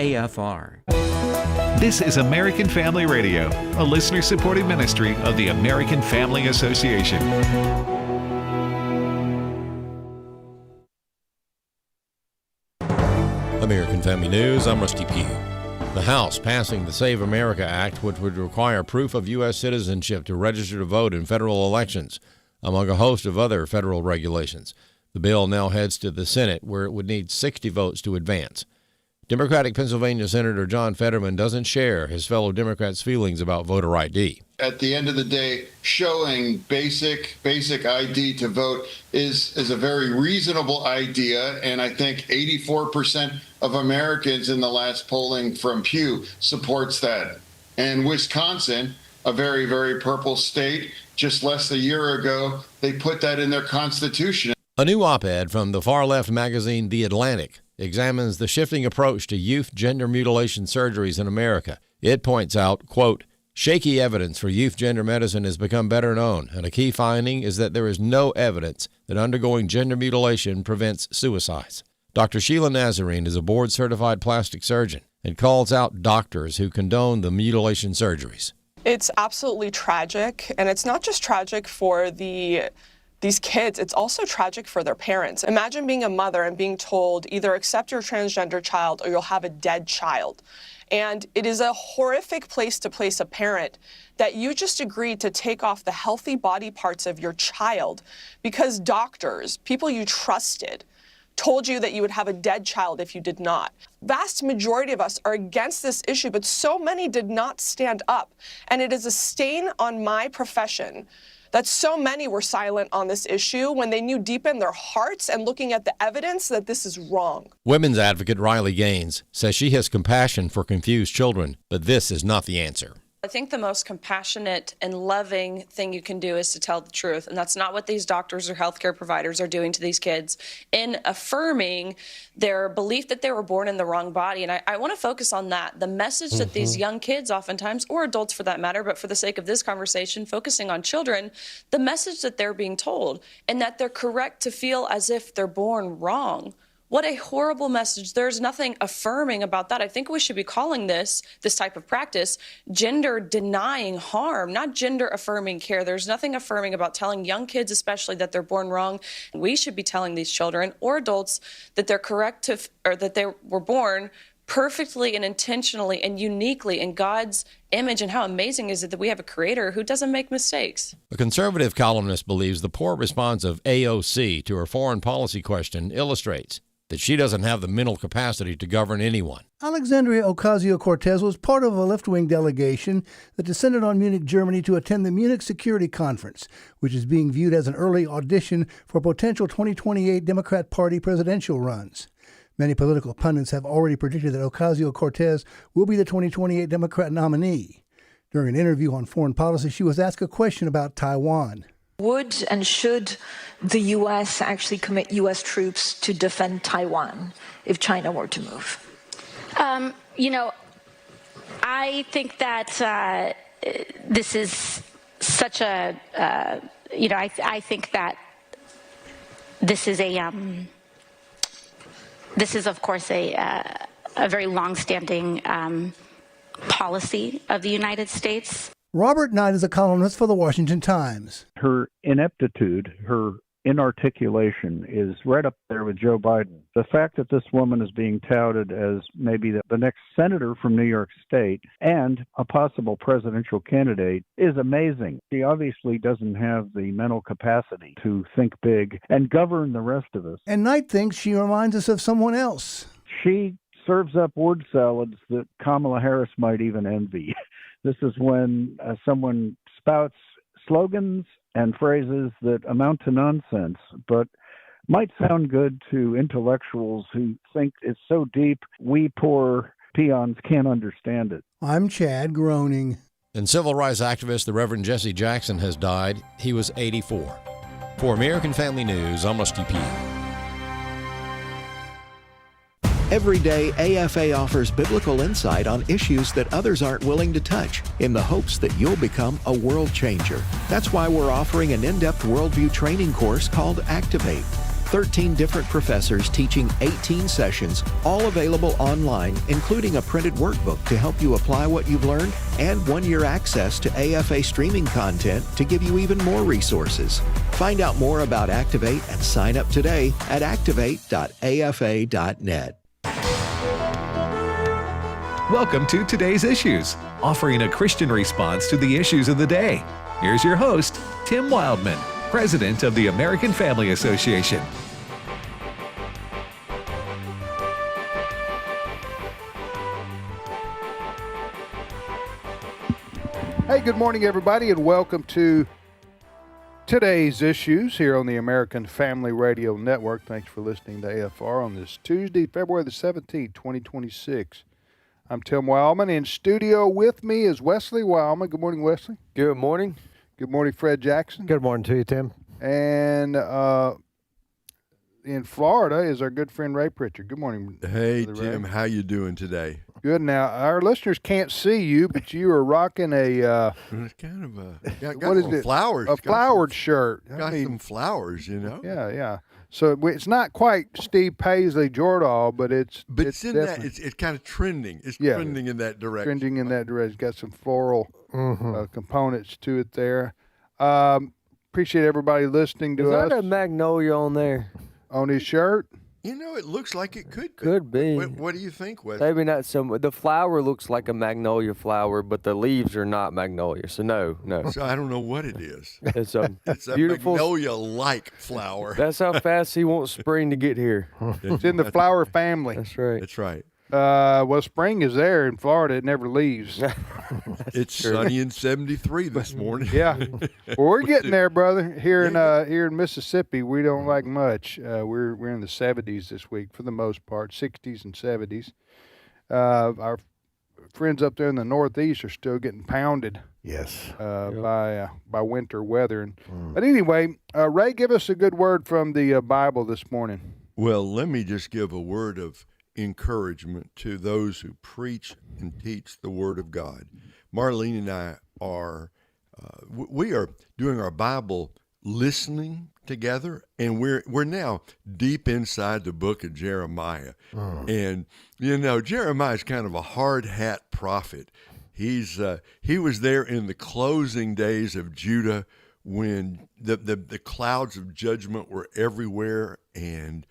AFR. This is American Family Radio, a listener-supported ministry of the American Family Association. American Family News, I'm Rusty Pugh. The House passing the Save America Act, which would require proof of U.S. citizenship to register to vote in federal elections, among a host of other federal regulations. The bill now heads to the Senate, where it would need 60 votes to advance. Democratic Pennsylvania Senator John Fetterman doesn't share his fellow Democrats' feelings about voter ID. At the end of the day, showing basic ID to vote is a very reasonable idea, and I think 84% of Americans in the last polling from Pew supports that. And Wisconsin, a very, very purple state, just less than a year ago, they put that in their constitution. A new op-ed from the far-left magazine The Atlantic examines the shifting approach to youth gender mutilation surgeries in America. It points out, quote, shaky evidence for youth gender medicine has become better known, and a key finding is that there is no evidence that undergoing gender mutilation prevents suicides. Dr. Sheila Nazarene is a board-certified plastic surgeon and calls out doctors who condone the mutilation surgeries. It's absolutely tragic, and it's not just tragic for these kids, it's also tragic for their parents. Imagine being a mother and being told either accept your transgender child or you'll have a dead child. And it is a horrific place to place a parent that you just agreed to take off the healthy body parts of your child because doctors, people you trusted, told you that you would have a dead child if you did not. Vast majority of us are against this issue, but so many did not stand up. And it is a stain on my profession that so many were silent on this issue when they knew deep in their hearts and looking at the evidence that this is wrong. Women's advocate Riley Gaines says she has compassion for confused children, but this is not the answer. I think the most compassionate and loving thing you can do is to tell the truth, and that's not what these doctors or healthcare providers are doing to these kids in affirming their belief that they were born in the wrong body. And I want to focus on that, the message that these young kids oftentimes, or adults for that matter, but for the sake of this conversation, focusing on children, the message that they're being told and that they're correct to feel as if they're born wrong. What a horrible message. There's nothing affirming about that. I think we should be calling this type of practice gender denying harm, not gender affirming care. There's nothing affirming about telling young kids especially that they're born wrong. We should be telling these children or adults that they're correct or that they were born perfectly and intentionally and uniquely in God's image. And how amazing is it that we have a creator who doesn't make mistakes? A conservative columnist believes the poor response of AOC to her foreign policy question illustrates that she doesn't have the mental capacity to govern anyone. Alexandria Ocasio-Cortez was part of a left-wing delegation that descended on Munich, Germany to attend the Munich Security Conference, which is being viewed as an early audition for potential 2028 Democrat Party presidential runs. Many political pundits have already predicted that Ocasio-Cortez will be the 2028 Democrat nominee. During an interview on foreign policy, she was asked a question about Taiwan. Would and should the U.S. actually commit U.S. troops to defend Taiwan if China were to move? I think that this is such a, I think that this is this is, of course, a very long-standing policy of the United States. Robert Knight is a columnist for the Washington Times. Her ineptitude, her inarticulation is right up there with Joe Biden. The fact that this woman is being touted as maybe the next senator from New York State and a possible presidential candidate is amazing. She obviously doesn't have the mental capacity to think big and govern the rest of us. And Knight thinks she reminds us of someone else. She serves up word salads that Kamala Harris might even envy. This is when someone spouts slogans and phrases that amount to nonsense, but might sound good to intellectuals who think it's so deep we poor peons can't understand it. I'm Chad, groaning. And civil rights activist the Reverend Jesse Jackson has died. He was 84. For American Family News, I'm Rusty Pugh. Every day, AFA offers biblical insight on issues that others aren't willing to touch in the hopes that you'll become a world changer. That's why we're offering an in-depth worldview training course called Activate. 13 different professors teaching 18 sessions, all available online, including a printed workbook to help you apply what you've learned, and 1-year access to AFA streaming content to give you even more resources. Find out more about Activate and sign up today at activate.afa.net. Welcome to Today's Issues, offering a Christian response to the issues of the day. Here's your host, Tim Wildmon, President of the American Family Association. Hey, good morning, everybody, and welcome to Today's Issues here on the American Family Radio Network. Thanks for listening to AFR on this Tuesday, February the 17th, 2026. I'm Tim Wildmon. In studio with me is Wesley Wildmon. Good morning, Wesley. Good morning. Good morning, Fred Jackson. Good morning to you, Tim. And in Florida is our good friend Ray Pritchard. Good morning. Hey, Tim. Ray. How you doing today? Good. Now, our listeners can't see you, but you are rocking a it's kind of a what is it? Flowers. A flowered shirt. Got some flowers, you know. Yeah. So it's not quite Steve Paisley Jordahl, but it's in that. It's kind of trending. It's trending in that direction. Trending in that direction. It's got some floral components to it there. Appreciate everybody listening to us. Is that a magnolia on there? On his shirt? You know, it looks like it could be. Could be. What do you think, Wes? Maybe not so much. The flower looks like a magnolia flower, but the leaves are not magnolia. So no. So I don't know what it is. It's a beautiful magnolia-like flower. That's how fast he wants spring to get here. It's in the flower family. That's right. That's right. Well, spring is there in Florida. It never leaves. It's sunny and 73 this morning. Yeah. Well, we're getting there, brother. Here in Mississippi, we don't like much. We're in the 70s this week for the most part, 60s and 70s. Our friends up there in the Northeast are still getting pounded. Yes. By winter weather. But anyway, Ray, give us a good word from the Bible this morning. Well, let me just give a word of encouragement to those who preach and teach the Word of God. Marlene and I are we are doing our Bible listening together, and we're now deep inside the book of Jeremiah. And you know, Jeremiah's kind of a hard hat prophet. He was there in the closing days of Judah when the clouds of judgment were everywhere, and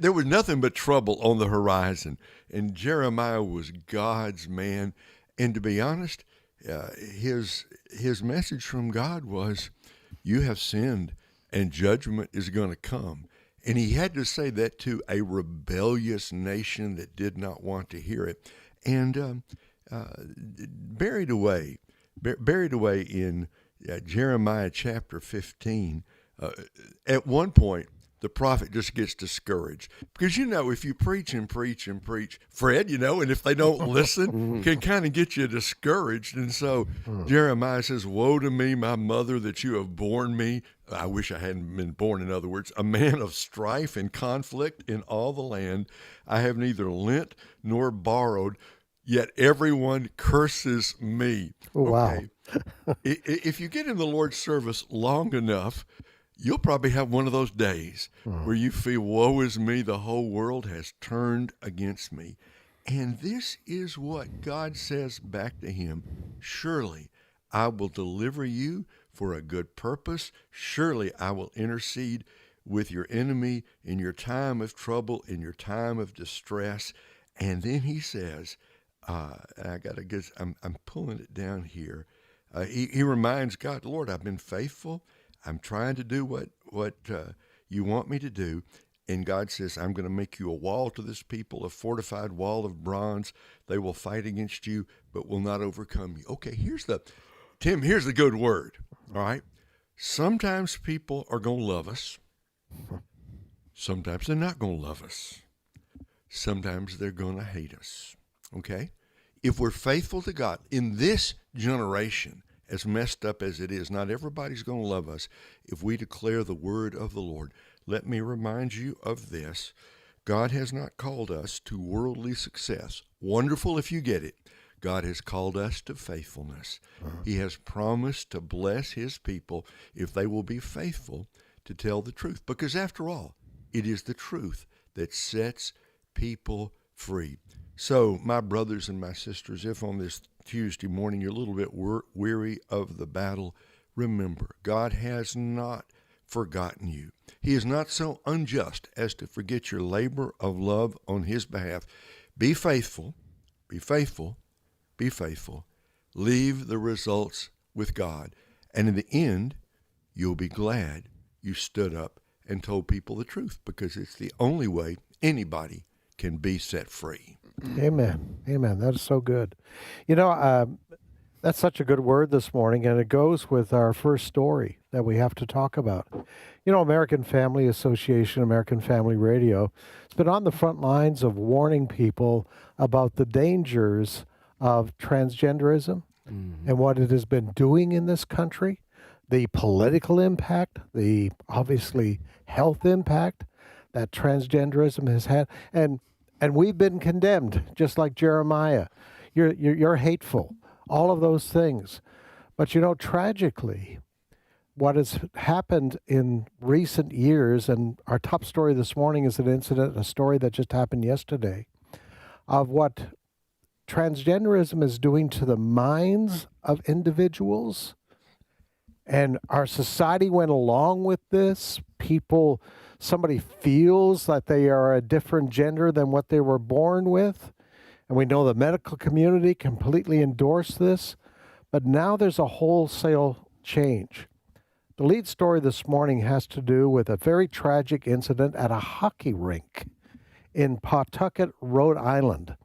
there was nothing but trouble on the horizon, and Jeremiah was God's man. And to be honest, his message from God was, "You have sinned, and judgment is going to come." And he had to say that to a rebellious nation that did not want to hear it. And buried away in Jeremiah chapter 15, at one point, the prophet just gets discouraged because, you know, if you preach and preach and preach, Fred, you know, and if they don't listen, can kind of get you discouraged. And so Jeremiah says, "Woe to me, my mother, that you have borne me." I wish I hadn't been born, in other words, "a man of strife and conflict in all the land. I have neither lent nor borrowed, yet everyone curses me." Wow. Okay. If you get in the Lord's service long enough, you'll probably have one of those days where you feel, "Woe is me, the whole world has turned against me." And this is what God says back to him: "Surely I will deliver you for a good purpose. Surely I will intercede with your enemy in your time of trouble, in your time of distress." And then he says, I'm pulling it down here. He reminds God, "Lord, I've been faithful. I'm trying to do what you want me to do." And God says, "I'm going to make you a wall to this people, a fortified wall of bronze. They will fight against you, but will not overcome you." Okay, here's the good word, all right? Sometimes people are going to love us. Sometimes they're not going to love us. Sometimes they're going to hate us, okay? If we're faithful to God in this generation, as messed up as it is, not everybody's going to love us if we declare the word of the Lord. Let me remind you of this. God has not called us to worldly success. Wonderful if you get it. God has called us to faithfulness. He has promised to bless his people if they will be faithful to tell the truth, because after all, it is the truth that sets people free. So, my brothers and my sisters, if on this Tuesday morning you're a little bit weary of the battle, remember, God has not forgotten you. He is not so unjust as to forget your labor of love on his behalf. Be faithful, be faithful, be faithful. Leave the results with God. And in the end, you'll be glad you stood up and told people the truth, because it's the only way anybody can be set free. Amen. Amen. That is so good. You know, that's such a good word this morning, and it goes with our first story that we have to talk about. You know, American Family Association, American Family Radio, has been on the front lines of warning people about the dangers of transgenderism and what it has been doing in this country, the political impact, the obviously health impact that transgenderism has had, and we've been condemned, just like Jeremiah. You're hateful, all of those things. But you know, tragically, what has happened in recent years, and our top story this morning is an incident, a story that just happened yesterday, of what transgenderism is doing to the minds of individuals. And our society went along with this. Somebody feels that they are a different gender than what they were born with. And we know the medical community completely endorsed this. But now there's a wholesale change. The lead story this morning has to do with a very tragic incident at a hockey rink in Pawtucket, Rhode Island.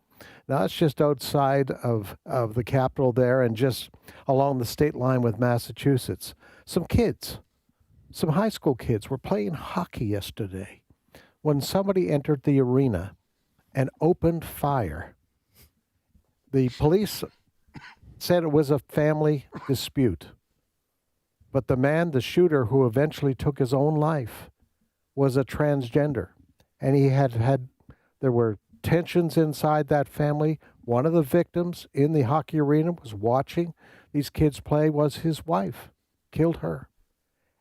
Now, it's just outside of the capital there and just along the state line with Massachusetts. Some kids, some high school kids, were playing hockey yesterday when somebody entered the arena and opened fire. The police said it was a family dispute. But the man, the shooter, who eventually took his own life, was a transgender. And there were tensions inside that family. One of the victims in the hockey arena was watching these kids play, was his wife, killed her,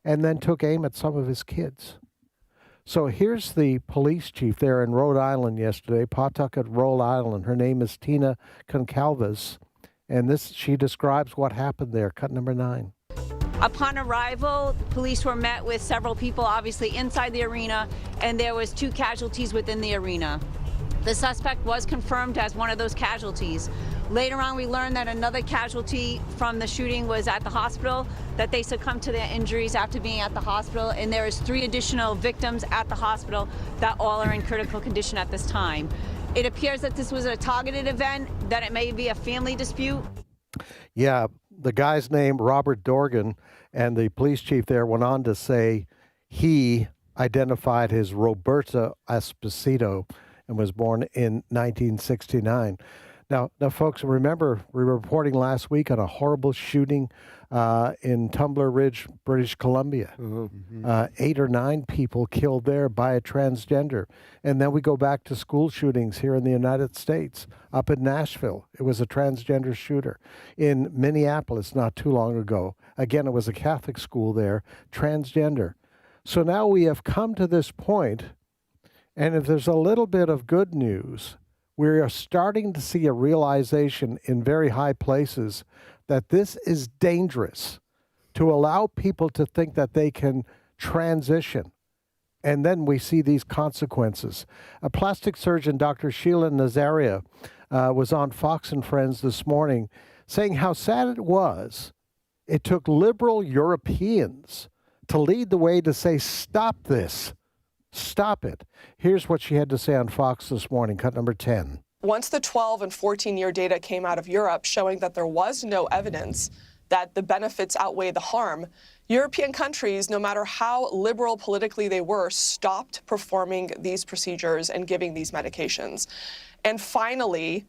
and then took aim at some of his kids. So here's the police chief there in Rhode Island yesterday, Pawtucket, Rhode Island. Her name is Tina Concalves, and she describes what happened there. Cut number 9. Upon arrival, police were met with several people, obviously inside the arena, and there was 2 casualties within the arena. The suspect was confirmed as one of those casualties. Later on, we learned that another casualty from the shooting was at the hospital, that they succumbed to their injuries after being at the hospital, and there is 3 additional victims at the hospital that all are in critical condition at this time. It appears that this was a targeted event, that it may be a family dispute. Yeah, the guy's name, Robert Dorgan, and the police chief there went on to say he identified as Roberta Esposito and was born in 1969. Now, folks, remember, we were reporting last week on a horrible shooting in Tumbler Ridge, British Columbia. 8 or 9 people killed there by a transgender. And then we go back to school shootings here in the United States. Up in Nashville, it was a transgender shooter. In Minneapolis, not too long ago, again, it was a Catholic school there, transgender. So now we have come to this point, and if there's a little bit of good news, we are starting to see a realization in very high places that this is dangerous, to allow people to think that they can transition. And then we see these consequences. A plastic surgeon, Dr. Sheila Nazaria, was on Fox and Friends this morning saying how sad it was. It took liberal Europeans to lead the way to say, stop this. Stop it. Here's what she had to say on Fox this morning, cut number 10. Once the 12 and 14-year data came out of Europe showing that there was no evidence that the benefits outweigh the harm, European countries, no matter how liberal politically they were, stopped performing these procedures and giving these medications. And finally,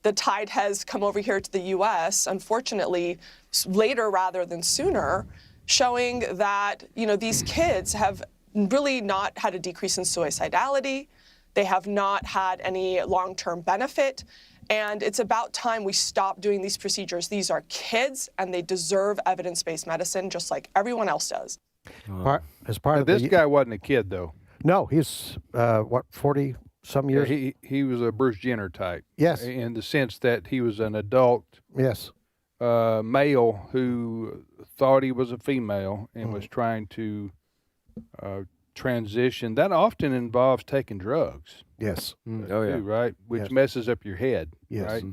the tide has come over here to the U.S., unfortunately, later rather than sooner, showing that, these kids have really not had a decrease in suicidality. They have not had any long-term benefit. And it's about time we stop doing these procedures. These are kids, and they deserve evidence-based medicine just like everyone else does. As part of this guy wasn't a kid, though. No, he's 40 some years. Yeah, he was a Bruce Jenner type. Yes, in the sense that he was an adult. Yes, male who thought he was a female and was trying to transition. That often involves taking drugs. Yes. Too, right? Which Yes. messes up your head. Yes. Right?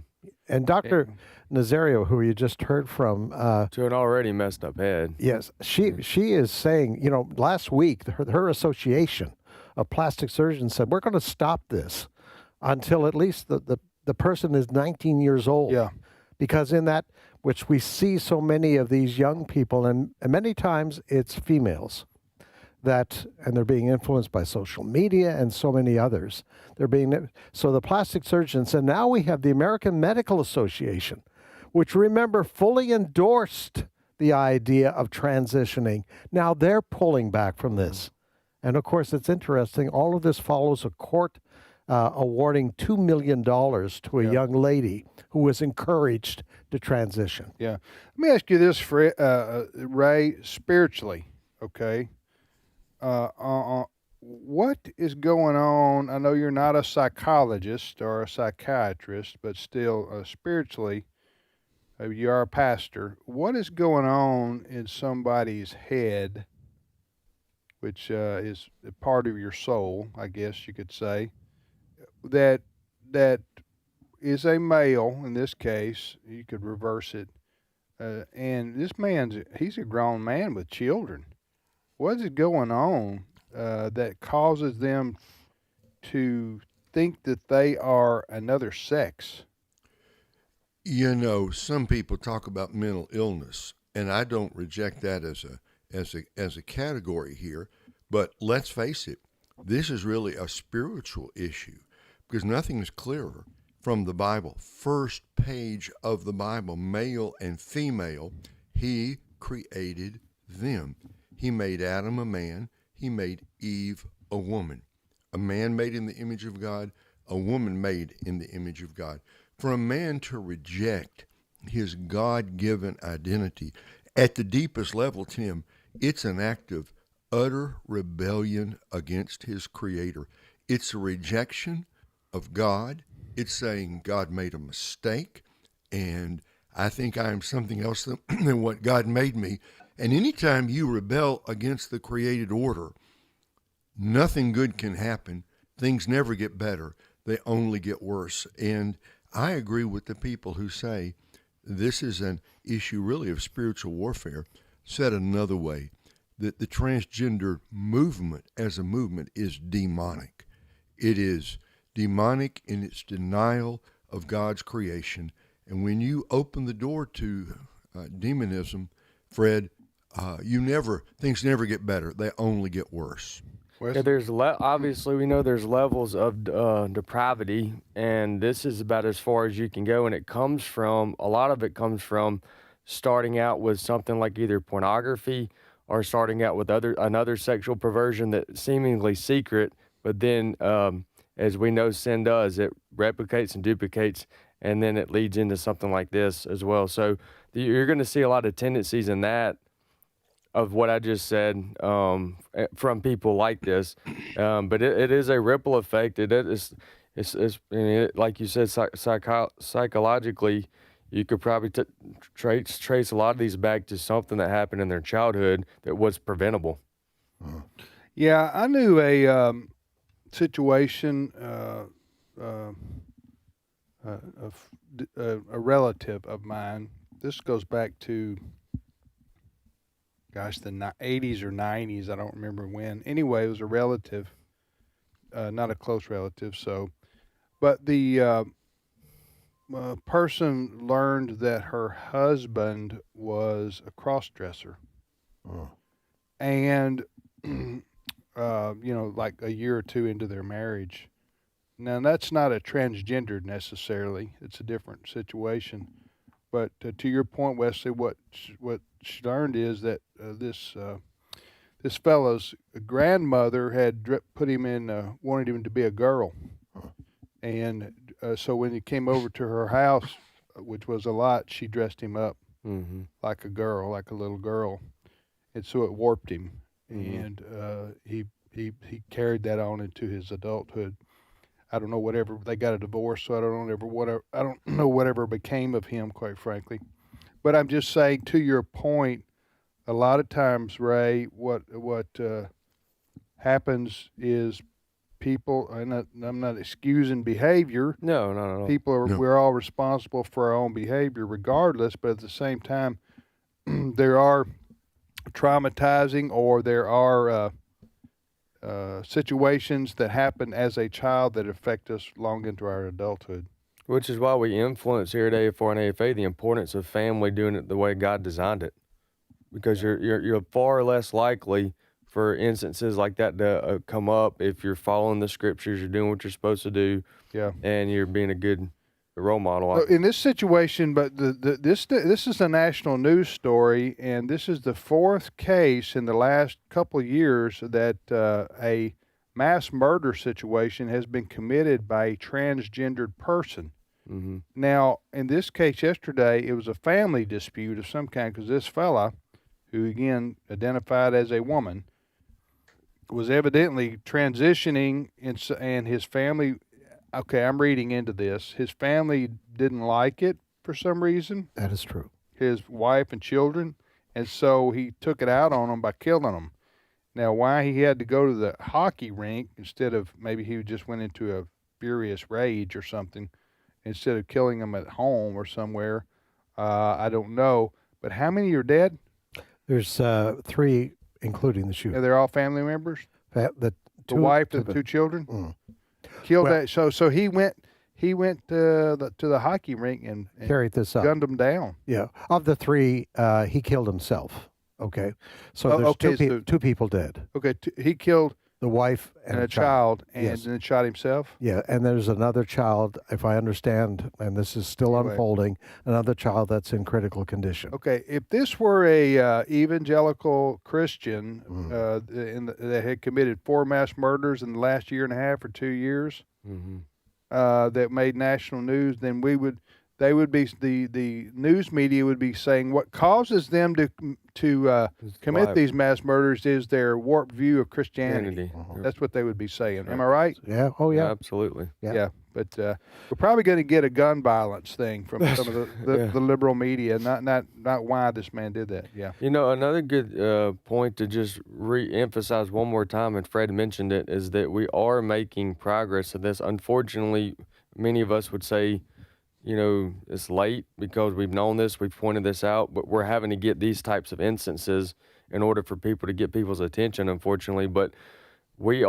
And Dr. Nazario, who you just heard from, to an already messed up head. Yes, she is saying, last week her association of plastic surgeons said we're going to stop this until at least the person is 19 years old. Yeah. Because in that, which we see so many of these young people, and many times it's females, and they're being influenced by social media and so many others. So the plastic surgeons, and now we have the American Medical Association, which, remember, fully endorsed the idea of transitioning. Now they're pulling back from this. And of course, it's interesting, all of this follows a court awarding $2 million to a young lady who was encouraged to transition. Yeah. Let me ask you this, Ray, spiritually, okay? What is going on? I know you're not a psychologist or a psychiatrist, but still spiritually, you are a pastor. What is going on in somebody's head, which is a part of your soul, I guess you could say, that is a male, in this case, you could reverse it, and this he's a grown man with children. What is going on that causes them to think that they are another sex? Some people talk about mental illness, and I don't reject that as a category here, but let's face it, this is really a spiritual issue, because nothing is clearer from the Bible. First page of the Bible, male and female, he created them. He made Adam a man, he made Eve a woman. A man made in the image of God, a woman made in the image of God. For a man to reject his God-given identity at the deepest level, Tim, it's an act of utter rebellion against his Creator. It's a rejection of God. It's saying God made a mistake, and I think I am something else than what God made me. And anytime you rebel against the created order, nothing good can happen. Things never get better. They only get worse. And I agree with the people who say this is an issue really of spiritual warfare. Said another way, that the transgender movement as a movement is demonic. It is demonic in its denial of God's creation. And when you open the door to demonism, Fred, things never get better. They only get worse. Yeah, obviously we know there's levels of depravity, and this is about as far as you can go. And a lot of it comes from starting out with something like either pornography or starting out with another sexual perversion that's seemingly secret, but then as we know sin does, it replicates and duplicates, and then it leads into something like this as well. So you're going to see a lot of tendencies in that of what I just said from people like this, but it is a ripple effect. It's like you said, psychologically, you could probably trace a lot of these back to something that happened in their childhood that was preventable. Yeah, I knew a situation of a relative of mine. This goes back to, the 80s or 90s. I don't remember when. Anyway, it was a relative, not a close relative. But the person learned that her husband was a cross-dresser. Oh. And, like a year or two into their marriage. Now, that's not a transgender necessarily. It's a different situation. But to your point, Wesley, what she learned is that this fellow's grandmother had put him in, wanted him to be a girl. And so when he came over to her house, which was a lot, she dressed him up like a girl, like a little girl. and so it warped him, and he carried that on into his adulthood. I don't know whatever they got a divorce, so I don't know whatever became of him, quite frankly. But I'm just saying, to your point, a lot of times, Ray, what happens is people, and I'm not excusing behavior. No, not at all. People are, we're all responsible for our own behavior regardless, but at the same time, there are traumatizing, or there are situations that happen as a child that affect us long into our adulthood. Which is why we influence here at AFR and AFA the importance of family doing it the way God designed it, because you're far less likely for instances like that to come up if you're following the scriptures, you're doing what you're supposed to do, and you're being a good role model. In this situation, but this is a national news story, and this is the fourth case in the last couple of years that a mass murder situation has been committed by a transgendered person. Mm-hmm. Now, in this case yesterday, it was a family dispute of some kind, because this fella, who again identified as a woman, was evidently transitioning, and his family, okay, I'm reading into this, his family didn't like it for some reason. That is true. His wife and children, and so he took it out on them by killing them. Now, why he had to go to the hockey rink instead of, maybe he just went into a furious rage or something, instead of killing them at home or somewhere, I don't know. But how many are dead? There's 3, including the shooter. They're all family members? The wife and the 2 children? Mm. Killed that. So he went to the hockey rink and carried this up, gunned them down. Yeah. Of the 3, he killed himself. Okay. So there's 2 people dead. Okay. He killed the wife and a child, and yes. then shot himself? Yeah, and there's another child, if I understand, and this is still unfolding, another child that's in critical condition. Okay, if this were a evangelical Christian that had committed 4 mass murders in the last year and a half or 2 years, that made national news, then the news media would be saying what causes them to commit these mass murders is their warped view of Christianity. That's what they would be saying. Am I right? Yeah. Oh, yeah. Absolutely. Yeah. But we're probably going to get a gun violence thing from some of the liberal media. Not why this man did that. Yeah. You know, another good point to just re-emphasize one more time, and Fred mentioned it, is that we are making progress in this. Unfortunately, many of us would say, you know, it's late because we've known this, we've pointed this out, but we're having to get these types of instances in order for people to get people's attention, unfortunately. But we've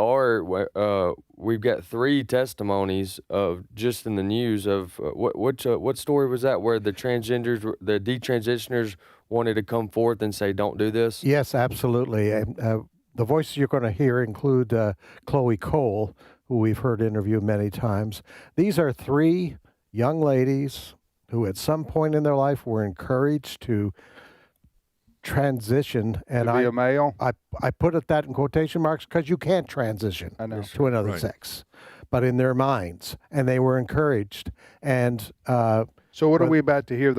got 3 testimonies of just in the news of what story was that, where the detransitioners wanted to come forth and say, don't do this? Yes, absolutely. And the voices you're going to hear include Chloe Cole, who we've heard interviewed many times. These are 3 young ladies who at some point in their life were encouraged to transition. And to be a male? I put that in quotation marks because you can't transition to another sex, but in their minds. And they were encouraged. And so what are we about to hear?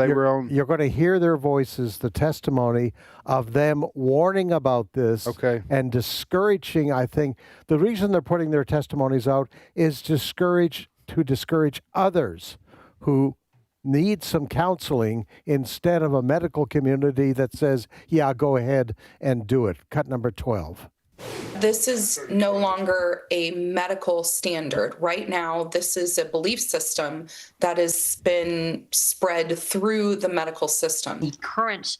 You're going to hear their voices, the testimony of them warning about this and discouraging, I think. The reason they're putting their testimonies out is to discourage others who need some counseling instead of a medical community that says, yeah, go ahead and do it. Cut number 12. This is no longer a medical standard. Right now, this is a belief system that has been spread through the medical system. The current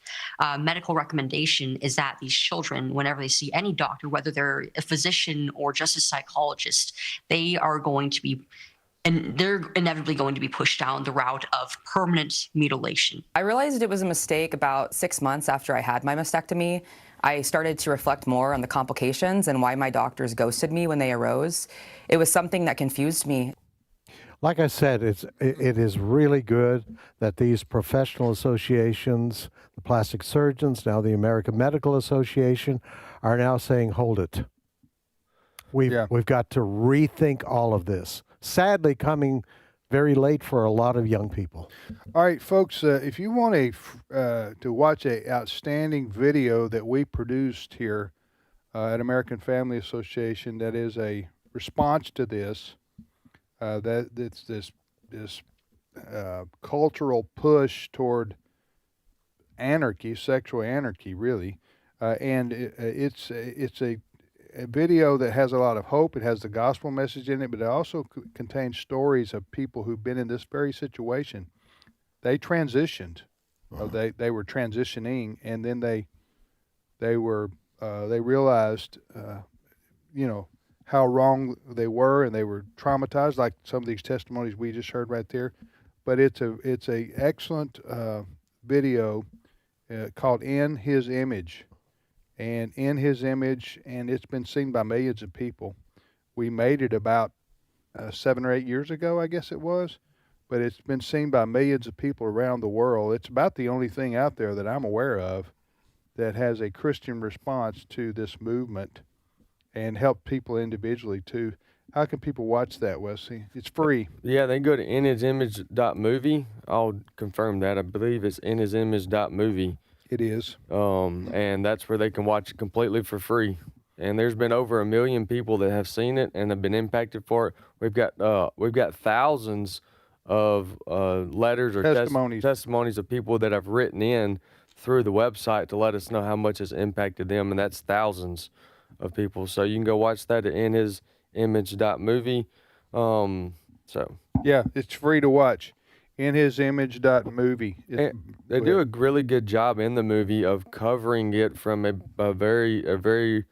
medical recommendation is that these children, whenever they see any doctor, whether they're a physician or just a psychologist, they're inevitably going to be pushed down the route of permanent mutilation. I realized it was a mistake about 6 months after I had my mastectomy. I started to reflect more on the complications and why my doctors ghosted me when they arose. It was something that confused me. Like I said, it is really good that these professional associations, the plastic surgeons, now the American Medical Association, are now saying, hold it. We've got to rethink all of this. Sadly, coming very late for a lot of young people. All right, folks, if you want to watch an outstanding video that we produced here at American Family Association, that is a response to this, that's this cultural push toward anarchy, sexual anarchy, really, and it's a video that has a lot of hope. It has the gospel message in it, but it also contains stories of people who've been in this very situation. They transitioned, they were transitioning, and then they realized, how wrong they were, and they were traumatized, like some of these testimonies we just heard right there. But it's a excellent video called "In His Image." And In His Image, and it's been seen by millions of people. We made it about 7 or 8 years ago, I guess it was, but it's been seen by millions of people around the world. It's about the only thing out there that I'm aware of that has a Christian response to this movement and help people individually too. How can people watch that, Wesley? It's free. Yeah, they can go to inhisimage.movie. I'll confirm that. I believe it's inhisimage.movie. It is. And that's where they can watch it completely for free. And there's been over 1 million people that have seen it and have been impacted for it. We've got thousands of letters or testimonies of people that have written in through the website to let us know how much it's impacted them, and that's thousands of people. So you can go watch that at inhisimage.movie. Yeah, it's free to watch. Inhisimage.movie. They do a really good job in the movie of covering it from a very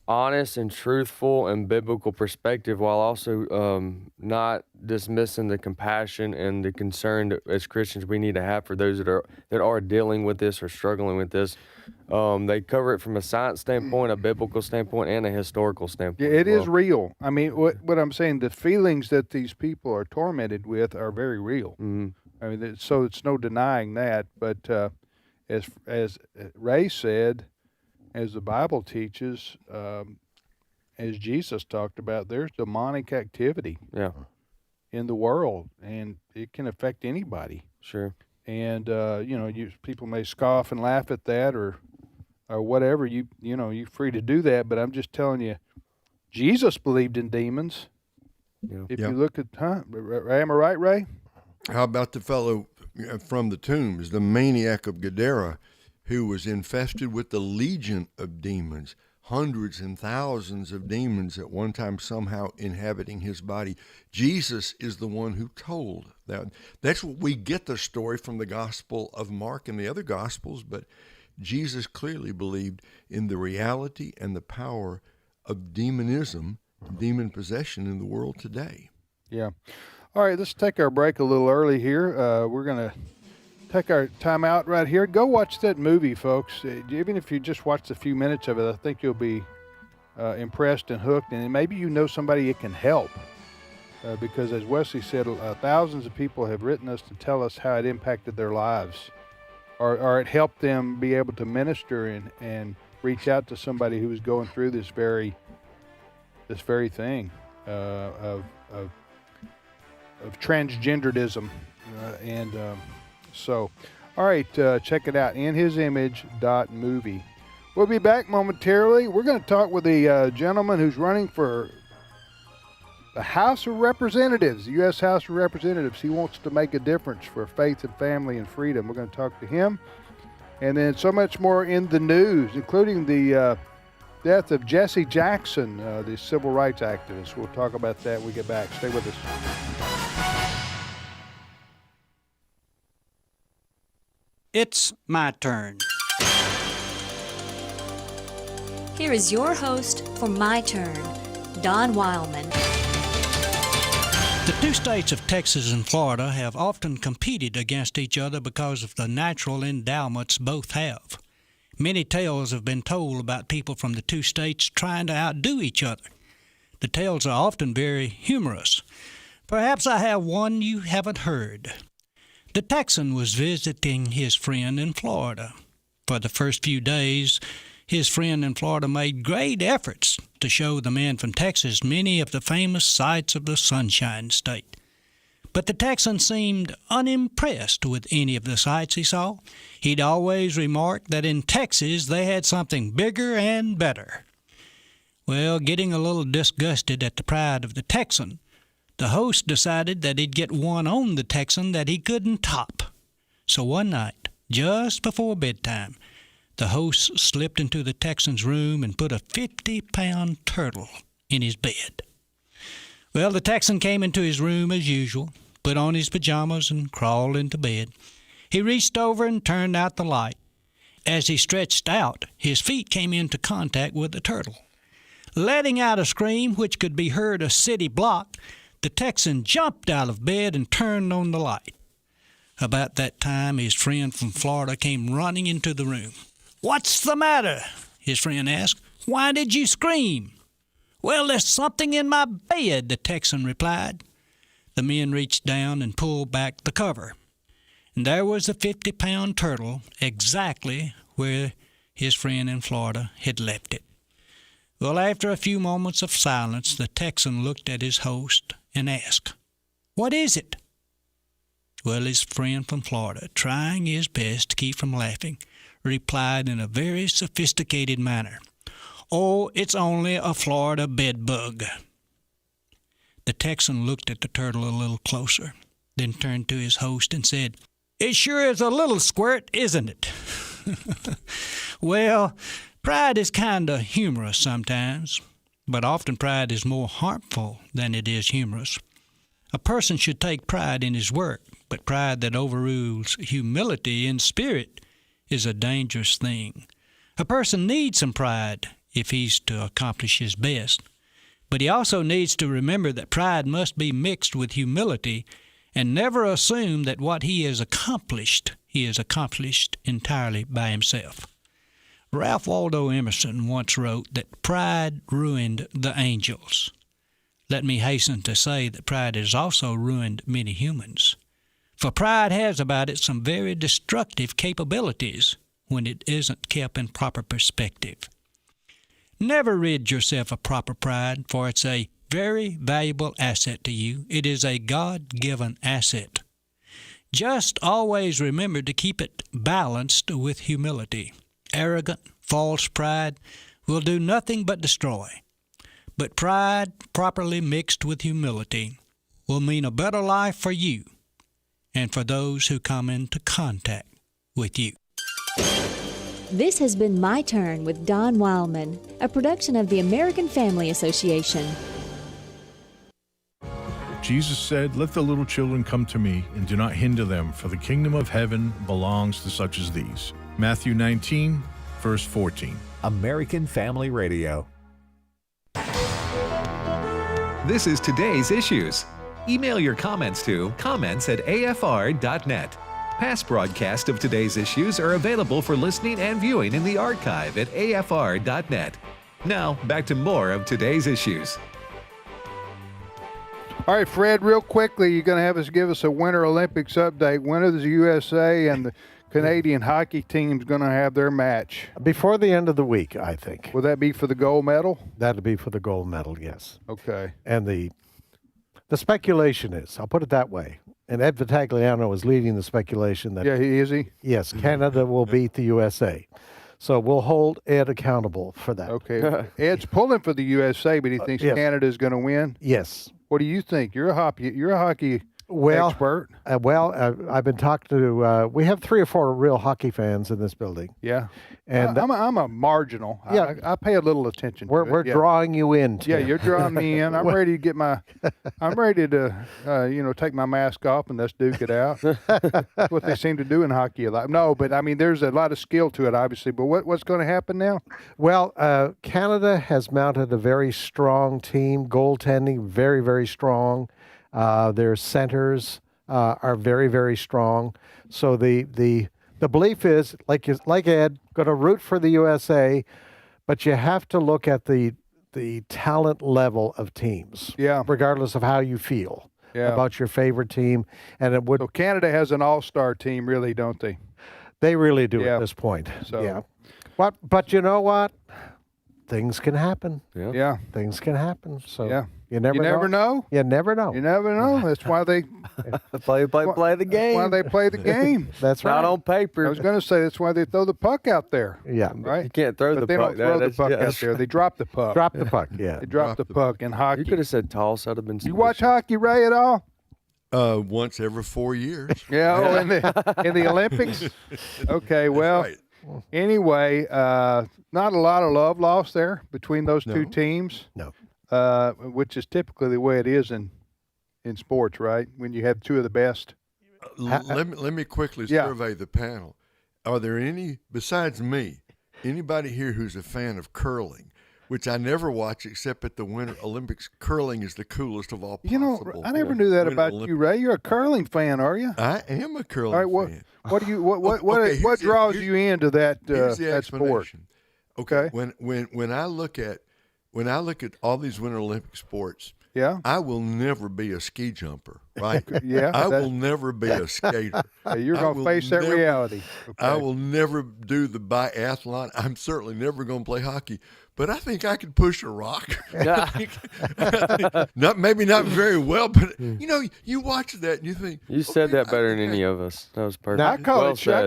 honest and truthful and biblical perspective, while also not dismissing the compassion and the concern that as Christians we need to have for those that are dealing with this or struggling with this. They cover it from a science standpoint, a biblical standpoint, and a historical standpoint. Yeah, it is real. I mean, what I'm saying, the feelings that these people are tormented with are very real. Mm-hmm. I mean, so it's no denying that. But as Ray said, as the Bible teaches, as Jesus talked about, there's demonic activity in the world, and it can affect anybody. Sure. And people may scoff and laugh at that, or whatever. You're free to do that. But I'm just telling you, Jesus believed in demons. Yeah. If you look at, am I right, Ray? How about the fellow from the tombs, the maniac of Gadara, who was infested with the legion of demons, hundreds and thousands of demons at one time somehow inhabiting his body? Jesus is the one who told that. That's what we get the story from the Gospel of Mark and the other Gospels, but Jesus clearly believed in the reality and the power of demonism, demon possession in the world today. Yeah. All right, let's take our break a little early here. We're going to take our time out right here. Go watch that movie, folks. Even if you just watched a few minutes of it, I think you'll be impressed and hooked. And maybe you know somebody it can help. Because as Wesley said, thousands of people have written us to tell us how it impacted their lives. Or it helped them be able to minister and reach out to somebody who was going through this very thing of transgenderism. So, all right, check it out, inhisimage.movie. We'll be back momentarily. We're going to talk with a gentleman who's running for the House of Representatives, the U.S. House of Representatives. He wants to make a difference for faith and family and freedom. We're going to talk to him. And then so much more in the news, including the death of Jesse Jackson, the civil rights activist. We'll talk about that when we get back. Stay with us. It's my turn. Here is your host for My Turn, Don Wildmon. The two states of Texas and Florida have often competed against each other because of the natural endowments both have. Many tales have been told about people from the two states trying to outdo each other. The tales are often very humorous. Perhaps I have one you haven't heard. The Texan was visiting his friend in Florida. For the first few days, his friend in Florida made great efforts to show the man from Texas many of the famous sights of the Sunshine State. But the Texan seemed unimpressed with any of the sights he saw. He'd always remarked that in Texas they had something bigger and better. Well, getting a little disgusted at the pride of the Texan, the host decided that he'd get one on the Texan that he couldn't top. So one night, just before bedtime, the host slipped into the Texan's room and put a 50-pound turtle in his bed. Well, the Texan came into his room as usual, put on his pajamas and crawled into bed. He reached over and turned out the light. As he stretched out, his feet came into contact with the turtle. Letting out a scream which could be heard a city block, the Texan jumped out of bed and turned on the light. About that time, his friend from Florida came running into the room. "What's the matter?" his friend asked. "Why did you scream?" "Well, there's something in my bed," the Texan replied. The men reached down and pulled back the cover. And there was the 50-pound turtle exactly where his friend in Florida had left it. Well, after a few moments of silence, the Texan looked at his host and asked, "What is it?" Well, his friend from Florida, trying his best to keep from laughing, replied in a very sophisticated manner, "Oh, it's only a Florida bed bug." The Texan looked at the turtle a little closer, then turned to his host and said, "It sure is a little squirt, isn't it?" Well, pride is kind of humorous sometimes, but often pride is more harmful than it is humorous. A person should take pride in his work, but pride that overrules humility in spirit is a dangerous thing. A person needs some pride if he's to accomplish his best. But he also needs to remember that pride must be mixed with humility and never assume that what he has accomplished entirely by himself. Ralph Waldo Emerson once wrote that pride ruined the angels. Let me hasten to say that pride has also ruined many humans. For pride has about it some very destructive capabilities when it isn't kept in proper perspective. Never rid yourself of proper pride, for it's a very valuable asset to you. It is a God-given asset. Just always remember to keep it balanced with humility. Arrogant, false pride will do nothing but destroy. But pride, properly mixed with humility, will mean a better life for you and for those who come into contact with you. This has been My Turn with Don Wildmon, a production of the American Family Association. Jesus said, "Let the little children come to me, and do not hinder them, for the kingdom of heaven belongs to such as these." Matthew 19, verse 14. American Family Radio. This is today's issues. Email your comments to comments@afr.net. Past broadcasts of today's issues are available for listening and viewing in the archive at afr.net. Now, back to more of today's issues. All right, Fred, real quickly, you're going to give us a Winter Olympics update. When is the USA and the Canadian hockey team's going to have their match? Before the end of the week, I think. Will that be for the gold medal? That'll be for the gold medal, yes. Okay. And the speculation is, I'll put it that way, and Ed Vitagliano is leading the speculation that... Yeah, is he? Yes, Canada will beat the USA. So we'll hold Ed accountable for that. Okay. Ed's pulling for the USA, but he thinks yes. Canada's going to win? Yes. What do you think? You're a hockey expert. I've been talking to, we have 3 or 4 real hockey fans in this building. Yeah. And I'm a marginal. Yeah. I pay a little attention to it. We're drawing you in. Yeah, you're drawing me in. I'm ready to take my mask off and let's duke it out. That's what they seem to do in hockey a lot. No, but I mean, there's a lot of skill to it, obviously. But what's going to happen now? Well, Canada has mounted a very strong team. Goaltending, very, very strong. Their centers are very, very strong. So the belief is, like Ed, going to root for the USA, but you have to look at the talent level of teams. Yeah. Regardless of how you feel about your favorite team, and it would. So Canada has an all-star team, really, don't they? They really do at this point. So. Yeah. But you know what? things can happen. Yeah. Things can happen. So Yeah. you never know. You never know. You never know. That's why they play the game. That's why they play the game. That's right. Not on paper. I was going to say that's why they throw the puck out there. Yeah. Right? You can't throw But the they puck. don't throw the puck out there. They drop the puck. Drop the puck, yeah. They drop the puck in hockey. You could have said toss. That'd have been. You watch hockey, Ray, at all? Once every 4 years. Yeah, oh, in the Olympics? Okay, well, anyway, not a lot of love lost there between those two teams. No. Which is typically the way it is in sports, right? When you have two of the best. Let me quickly survey the panel. Are there any, besides me, anybody here who's a fan of curling? Which I never watch except at the Winter Olympics. Curling is the coolest of all possible. You know, I never knew that about you, Ray. You're a curling fan, are you? I am a curling fan. What do you what draws you into that that sport? Okay. When I look at all these Winter Olympic sports, I will never be a ski jumper, right? I will never be a skater. You're going to face that reality. Okay. I will never do the biathlon. I'm certainly never going to play hockey. But I think I could push a rock. Maybe not very well, but you watch that and you think you said that better than any of us. That was perfect. I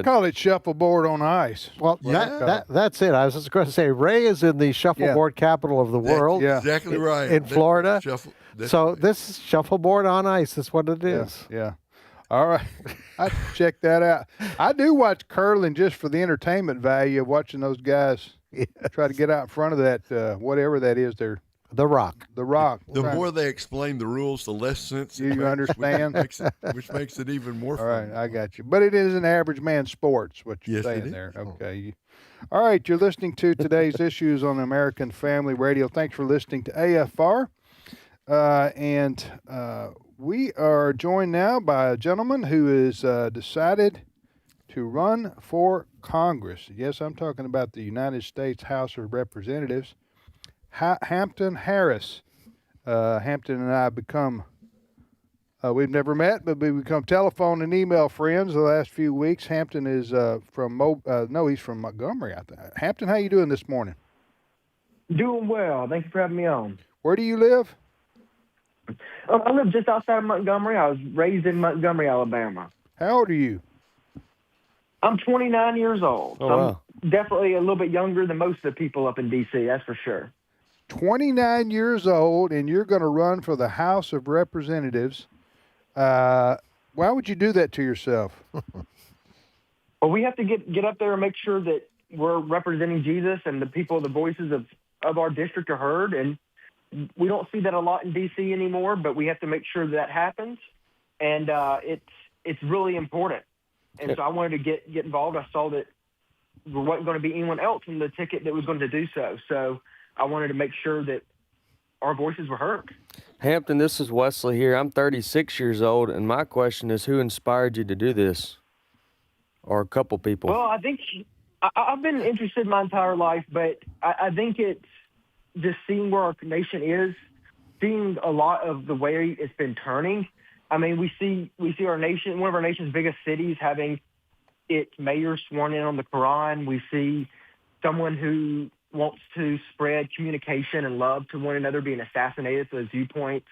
call it shuffleboard on ice. Well, that's it. I was just going to say Ray is in the shuffleboard capital of the world. Exactly right. In Florida. So this is shuffleboard on ice is what it is. Yeah. All right. I check that out. I do watch curling just for the entertainment value of watching those guys try to get out in front of that, whatever that is. The rock. The rock. The more they explain the rules, the less sense you understand. Which makes it even more fun. All right, I got you. But it is an average man's sports, what you're saying there. Okay. All right, you're listening to today's issues on American Family Radio. Thanks for listening to AFR. And we are joined now by a gentleman who has decided to run for Congress. Yes, I'm talking about the United States House of Representatives. Hampton Harris. Hampton and I have become, we've never met, but we've become telephone and email friends the last few weeks. Hampton is he's from Montgomery, I think. Hampton, how you doing this morning? Doing well. Thank you for having me on. Where do you live? I live just outside of Montgomery. I was raised in Montgomery, Alabama. How old are you? I'm 29 years old. Oh, so wow. I'm definitely a little bit younger than most of the people up in D.C., that's for sure. 29 years old, and you're going to run for the House of Representatives. Why would you do that to yourself? Well, we have to get up there and make sure that we're representing Jesus and the people, the voices of our district are heard. And we don't see that a lot in D.C. anymore, but we have to make sure that happens. And it's really important. And so I wanted to get involved. I saw that there wasn't going to be anyone else in the ticket that was going to do so. So I wanted to make sure that our voices were heard. Hampton, this is Wesley here. I'm 36 years old, and my question is, who inspired you to do this? Or a couple people? Well, I think I've been interested my entire life, but I think it's just seeing where our nation is, seeing a lot of the way it's been turning. I mean, we see our nation, one of our nation's biggest cities, having its mayor sworn in on the Quran. We see someone who wants to spread communication and love to one another being assassinated for those viewpoints.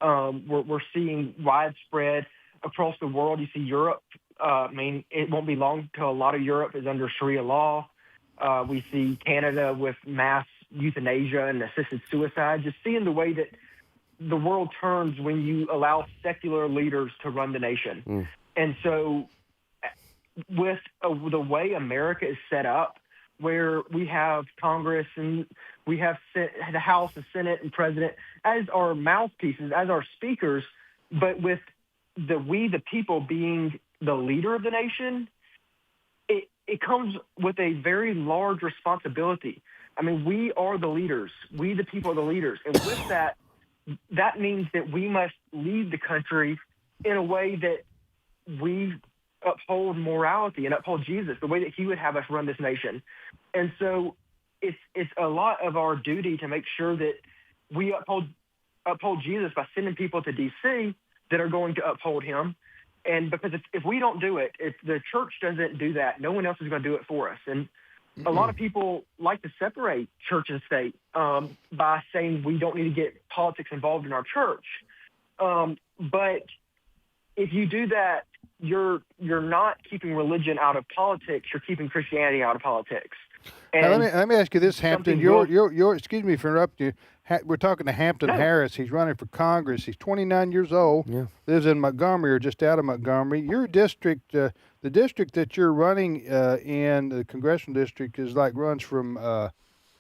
We're seeing widespread across the world. You see Europe. It won't be long till a lot of Europe is under Sharia law. We see Canada with mass euthanasia and assisted suicide. Just seeing the way that the world turns when you allow secular leaders to run the nation. And so with the way America is set up, where we have Congress and we have the House, the Senate, and President as our mouthpieces, as our speakers, but with the people being the leader of the nation, it comes with a very large responsibility. I mean, we are the leaders. We, the people, are the leaders. And with that means that we must lead the country in a way that we uphold morality and uphold Jesus, the way that he would have us run this nation. And so it's a lot of our duty to make sure that we uphold Jesus by sending people to D.C. that are going to uphold him. And because if we don't do it, if the church doesn't do that, no one else is going to do it for us. And a lot of people like to separate church and state by saying we don't need to get politics involved in our church. But if you do that, you're not keeping religion out of politics. You're keeping Christianity out of politics. Now, And let me ask you this, Hampton. You're excuse me for interrupting you. We're talking to Hampton Harris. He's running for Congress. He's 29 years old. Yeah. Lives in Montgomery or just out of Montgomery. Your district, the district that you're running in, the congressional district, is runs from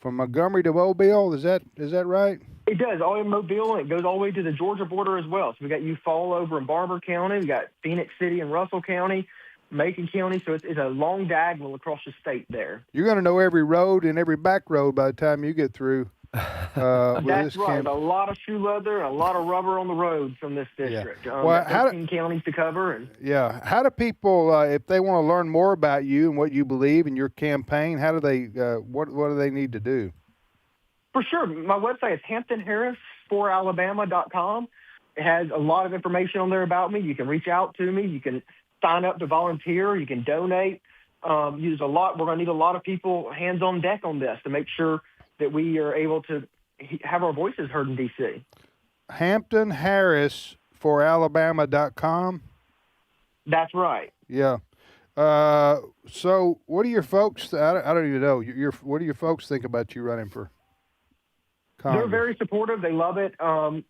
Montgomery to Mobile. Is that right? it does, all in Mobile, and it goes all the way to the Georgia border as well. So we got Eufaula over in Barber County. We got Phoenix City and Russell County. Macon County, so it's a long diagonal across the state there. You're going to know every road and every back road by the time you get through. That's right. A lot of shoe leather, a lot of rubber on the roads from this district. Yeah. Well, 13 counties to cover. And how do people, if they want to learn more about you and what you believe in your campaign, how do they? What do they need to do? For sure, my website is HamptonHarris4Alabama.com. It has a lot of information on there about me. You can reach out to me. You can sign up to volunteer. You can donate. We're going to need a lot of people hands on deck on this to make sure that we are able to have our voices heard in D.C. HamptonHarris4Alabama.com. That's right. Yeah. So what do your folks? I don't even know. What do your folks think about you running for Congress? They're very supportive. They love it, and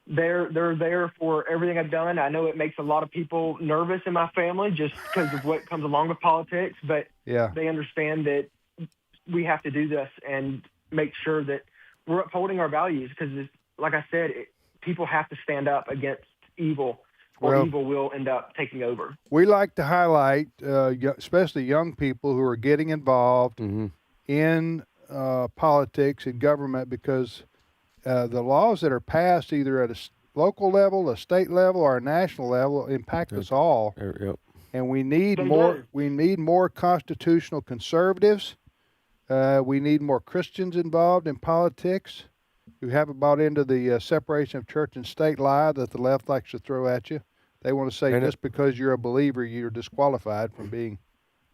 they're there for everything I've done. I know it makes a lot of people nervous in my family just because of what comes along with politics, but they understand that we have to do this and make sure that we're upholding our values because, like I said, people have to stand up against evil or evil will end up taking over. We like to highlight, especially young people who are getting involved in politics and government because the laws that are passed either at a local level, a state level, or a national level impact us all. And we need more. We need more constitutional conservatives. We need more Christians involved in politics who haven't bought into the separation of church and state lie that the left likes to throw at you. They want to say just because you're a believer, you're disqualified from being,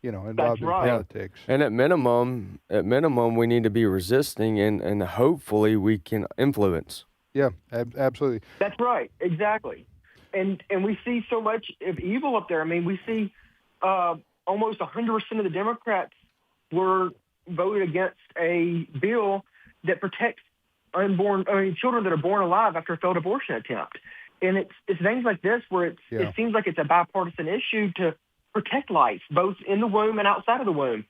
involved in politics. And at minimum, we need to be resisting, and hopefully we can influence. Yeah, absolutely. That's right, exactly. And we see so much of evil up there. I mean, we see almost 100% of the Democrats were voted against a bill that protects children that are born alive after a failed abortion attempt. And it's things like this where it seems like it's a bipartisan issue to protect life, both in the womb and outside of the womb.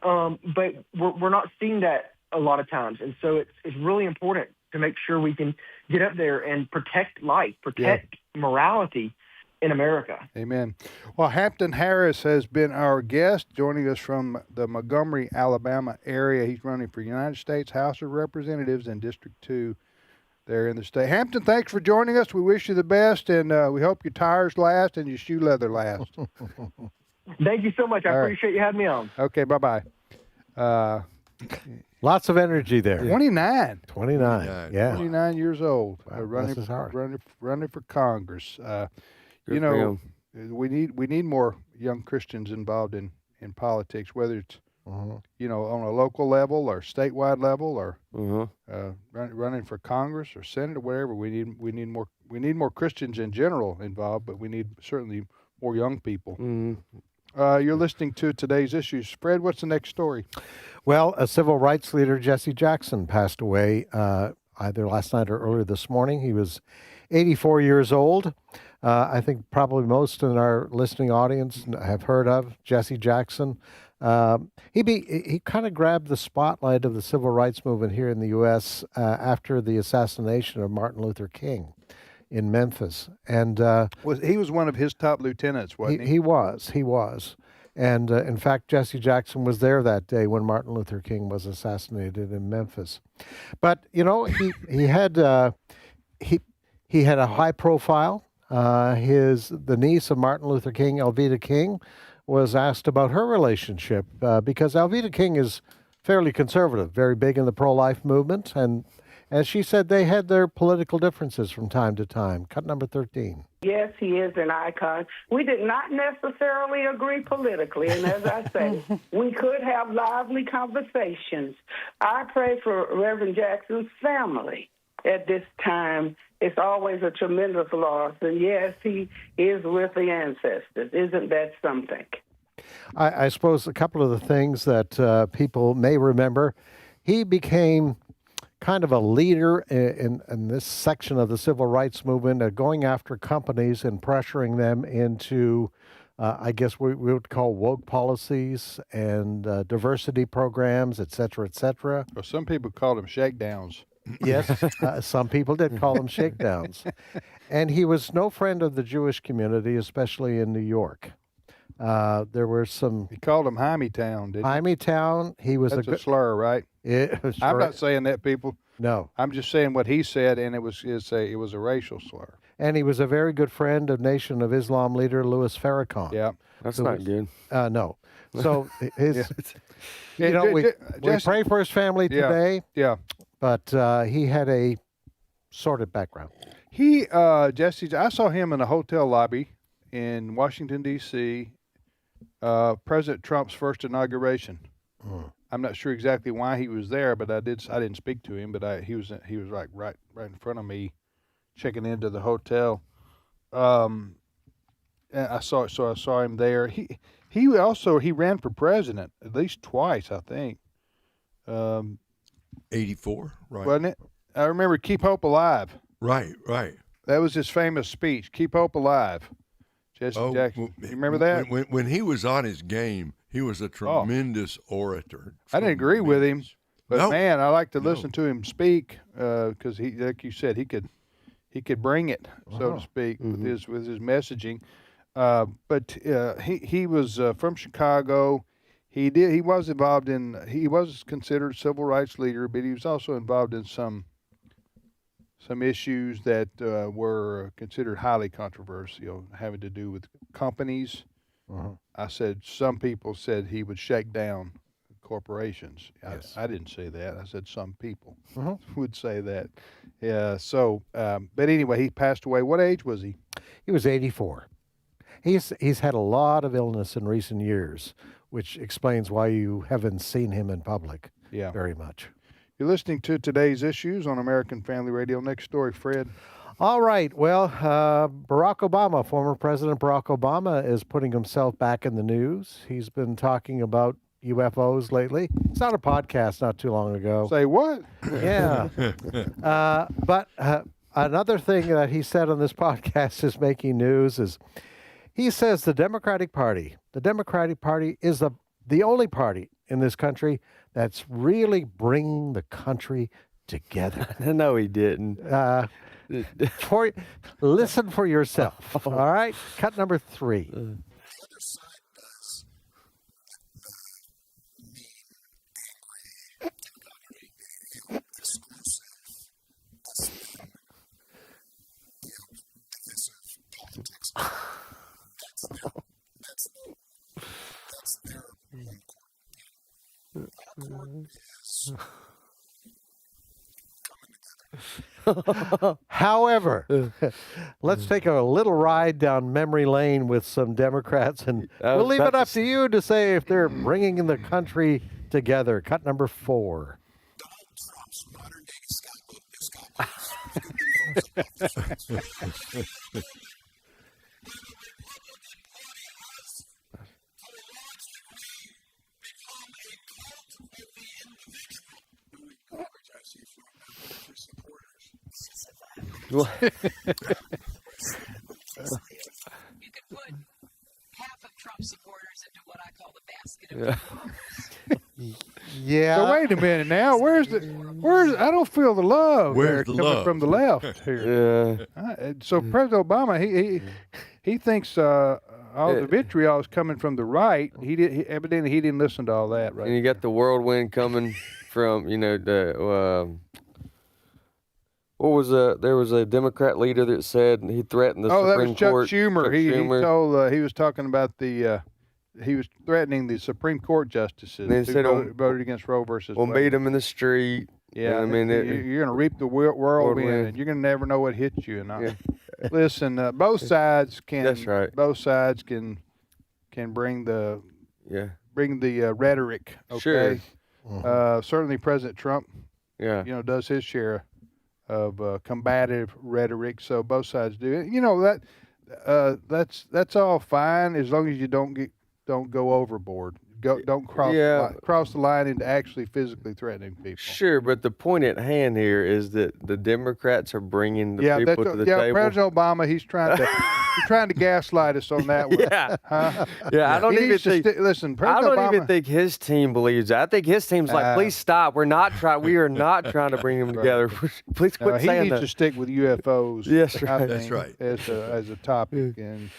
But we're not seeing that a lot of times. And so it's really important to make sure we can get up there and protect life, protect morality in America. Amen. Well, Hampton Harris has been our guest, joining us from the Montgomery, Alabama area. He's running for United States House of Representatives in District 2 there in the state. Hampton, thanks for joining us. We wish you the best, and we hope your tires last and your shoe leather last. Thank you so much. I appreciate you having me on. Okay, bye-bye. Lots of energy there. 29. 29, yeah. 29 years old. Wow, running for Congress. We need more young Christians involved in politics, whether it's on a local level or statewide level or running for Congress or Senate or whatever. We need more Christians in general involved, but we need certainly more young people. You're listening to Today's Issues. Fred, what's the next story? Well, a civil rights leader, Jesse Jackson, passed away either last night or earlier this morning. He was 84 years old. I think probably most in our listening audience have heard of Jesse Jackson. He kind of grabbed the spotlight of the civil rights movement here in the U.S. After the assassination of Martin Luther King in Memphis. And he was one of his top lieutenants, wasn't he? He was. And in fact, Jesse Jackson was there that day when Martin Luther King was assassinated in Memphis. But, he had a high profile. The niece of Martin Luther King, Alveda King, was asked about her relationship because Alveda King is fairly conservative, very big in the pro-life movement, and And she said they had their political differences from time to time. Cut number 13. Yes, he is an icon. We did not necessarily agree politically, and as I say, we could have lively conversations. I pray for Reverend Jackson's family at this time. It's always a tremendous loss, and yes, he is with the ancestors. Isn't that something? I suppose a couple of the things that people may remember, he became kind of a leader in this section of the civil rights movement, going after companies and pressuring them into, I guess we would call woke policies and diversity programs, et cetera, et cetera. Well, some people call them shakedowns. Yes, some people did call them shakedowns. And he was no friend of the Jewish community, especially in New York. There were some... He called them Hymietown, didn't he? Hymietown. He was That's a slur, right? I'm not saying that, people. No. I'm just saying what he said, and it was a racial slur. And he was a very good friend of Nation of Islam leader Louis Farrakhan. Yeah. That's not good. No. So his... we pray for his family today. Yeah. But he had a sordid background. Jesse, I saw him in a hotel lobby in Washington, D.C., President Trump's first inauguration. I'm not sure exactly why he was there, but I didn't speak to him, but he was like right in front of me, checking into the hotel. And I saw him there. He ran for president at least twice, I think. 84, right? Wasn't it? I remember "Keep Hope Alive." Right. That was his famous speech. "Keep Hope Alive." Jesse Jackson. You remember that? When he was on his game, he was a tremendous orator. I didn't agree with him, but man, I like to listen to him speak because he, like you said, he could bring it, so to speak, with his messaging. But he was from Chicago. He was involved in. He was considered a civil rights leader, but he was also involved in some issues that were considered highly controversial, having to do with companies. I said some people said he would shake down corporations. Yes. I didn't say that. I said some people would say that. Yeah. So, but anyway, he passed away. What age was he? He was 84. He's had a lot of illness in recent years, which explains why you haven't seen him in public very much. You're listening to Today's Issues on American Family Radio. Next story, Fred. All right. Well, Barack Obama, former President Barack Obama, is putting himself back in the news. He's been talking about UFOs lately. It's on a podcast not too long ago. Say what? Yeah. But another thing that he said on this podcast is making news is he says the Democratic Party is the only party in this country that's really bringing the country together. No, he didn't. Listen for yourself. All right? Cut number 3. However, let's take a little ride down memory lane with some Democrats, and we'll leave it up to you to say if they're bringing the country together. Cut number 4. You could put half of Trump supporters into what I call the basket of Yeah. So wait a minute now. Where's I don't feel the love. Where's the coming love? from the left here? So President Obama, he thinks all the vitriol is coming from the right. Evidently he didn't listen to all that, right? And you got the whirlwind coming from there was a Democrat leader that said he threatened the Supreme Court. That was Chuck Schumer. Chuck He Schumer. told he was talking about he was threatening the Supreme Court justices They said who voted against Roe versus We'll Wade. meet him in the street. Yeah, I mean, you're going to reap the whirlwind, and you're going to never know what hits you. And listen, both sides can. That's right. Both sides can bring the rhetoric. Okay. Sure. Certainly, President Trump. Yeah. Does his share of combative rhetoric. So both sides do it. That's all fine as long as you don't go overboard. Don't cross the line into actually physically threatening people. Sure, but the point at hand here is that the Democrats are bringing the people to the table. President Obama, he's trying to gaslight us on that one. I don't even think. Listen, I President don't even Obama, think his team believes that. I think his team's like, please stop. We are not trying to bring them together. Please quit saying that. He needs to stick with UFOs. Yes, I think, that's right. As a topic. And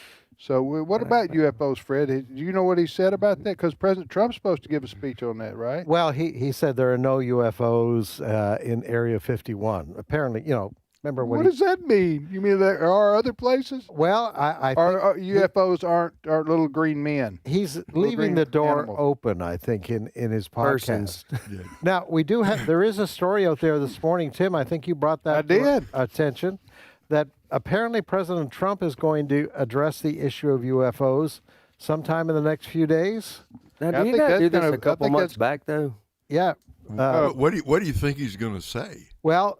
so, what about UFOs, Fred? Do you know what he said about that? Because President Trump's supposed to give a speech on that, right? Well, he said there are no UFOs in Area 51. Apparently, remember when? What does that mean? You mean there are other places? Well, I think UFOs aren't little green men. He's leaving the door open, I think, in his podcast. Now, there is a story out there this morning, Tim. I think you brought that to attention, that apparently President Trump is going to address the issue of UFOs sometime in the next few days. Now, did he not do this a couple months back, though? Yeah. What do you think he's going to say? Well,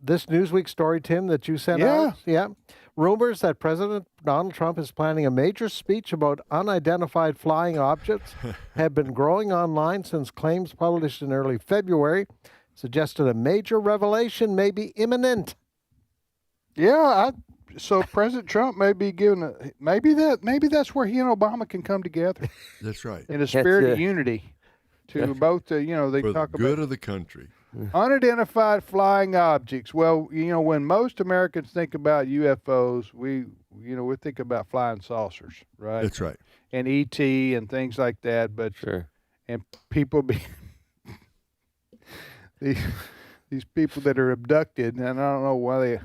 this Newsweek story, Tim, that you sent out. Yeah. Rumors that President Donald Trump is planning a major speech about unidentified flying objects have been growing online since claims published in early February suggested a major revelation may be imminent. Yeah, so President Trump may be giving maybe that's where he and Obama can come together. That's right. In a spirit of unity, to both they for talk the good about of the country. Unidentified flying objects. Well, when most Americans think about UFOs, we think about flying saucers, right? That's right. And ET and things like that. But and people these people that are abducted, and I don't know why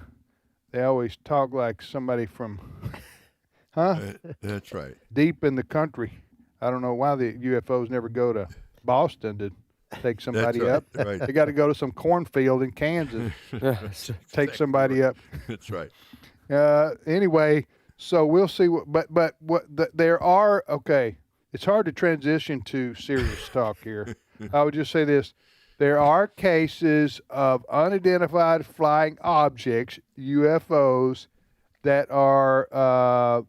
they always talk like somebody from, That's right. deep in the country. I don't know why the UFOs never go to Boston to take somebody right, up. right. They got to go to some cornfield in Kansas, take somebody up. That's right. Anyway, so we'll see. There are it's hard to transition to serious talk here. I would just say this. There are cases of unidentified flying objects, UFOs, that are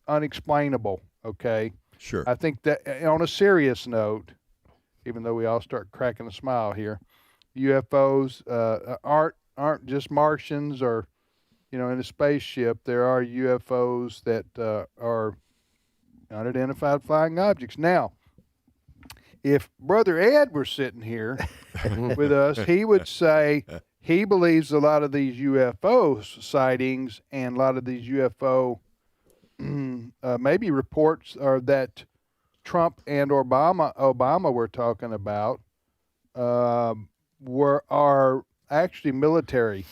unexplainable, okay? Sure. I think that on a serious note, even though we all start cracking a smile here, UFOs aren't just Martians or, in a spaceship. There are UFOs that are unidentified flying objects. Now, if Brother Ed were sitting here with us, he would say he believes a lot of these UFO sightings and a lot of these UFO maybe reports are that Trump and Obama were talking about are actually military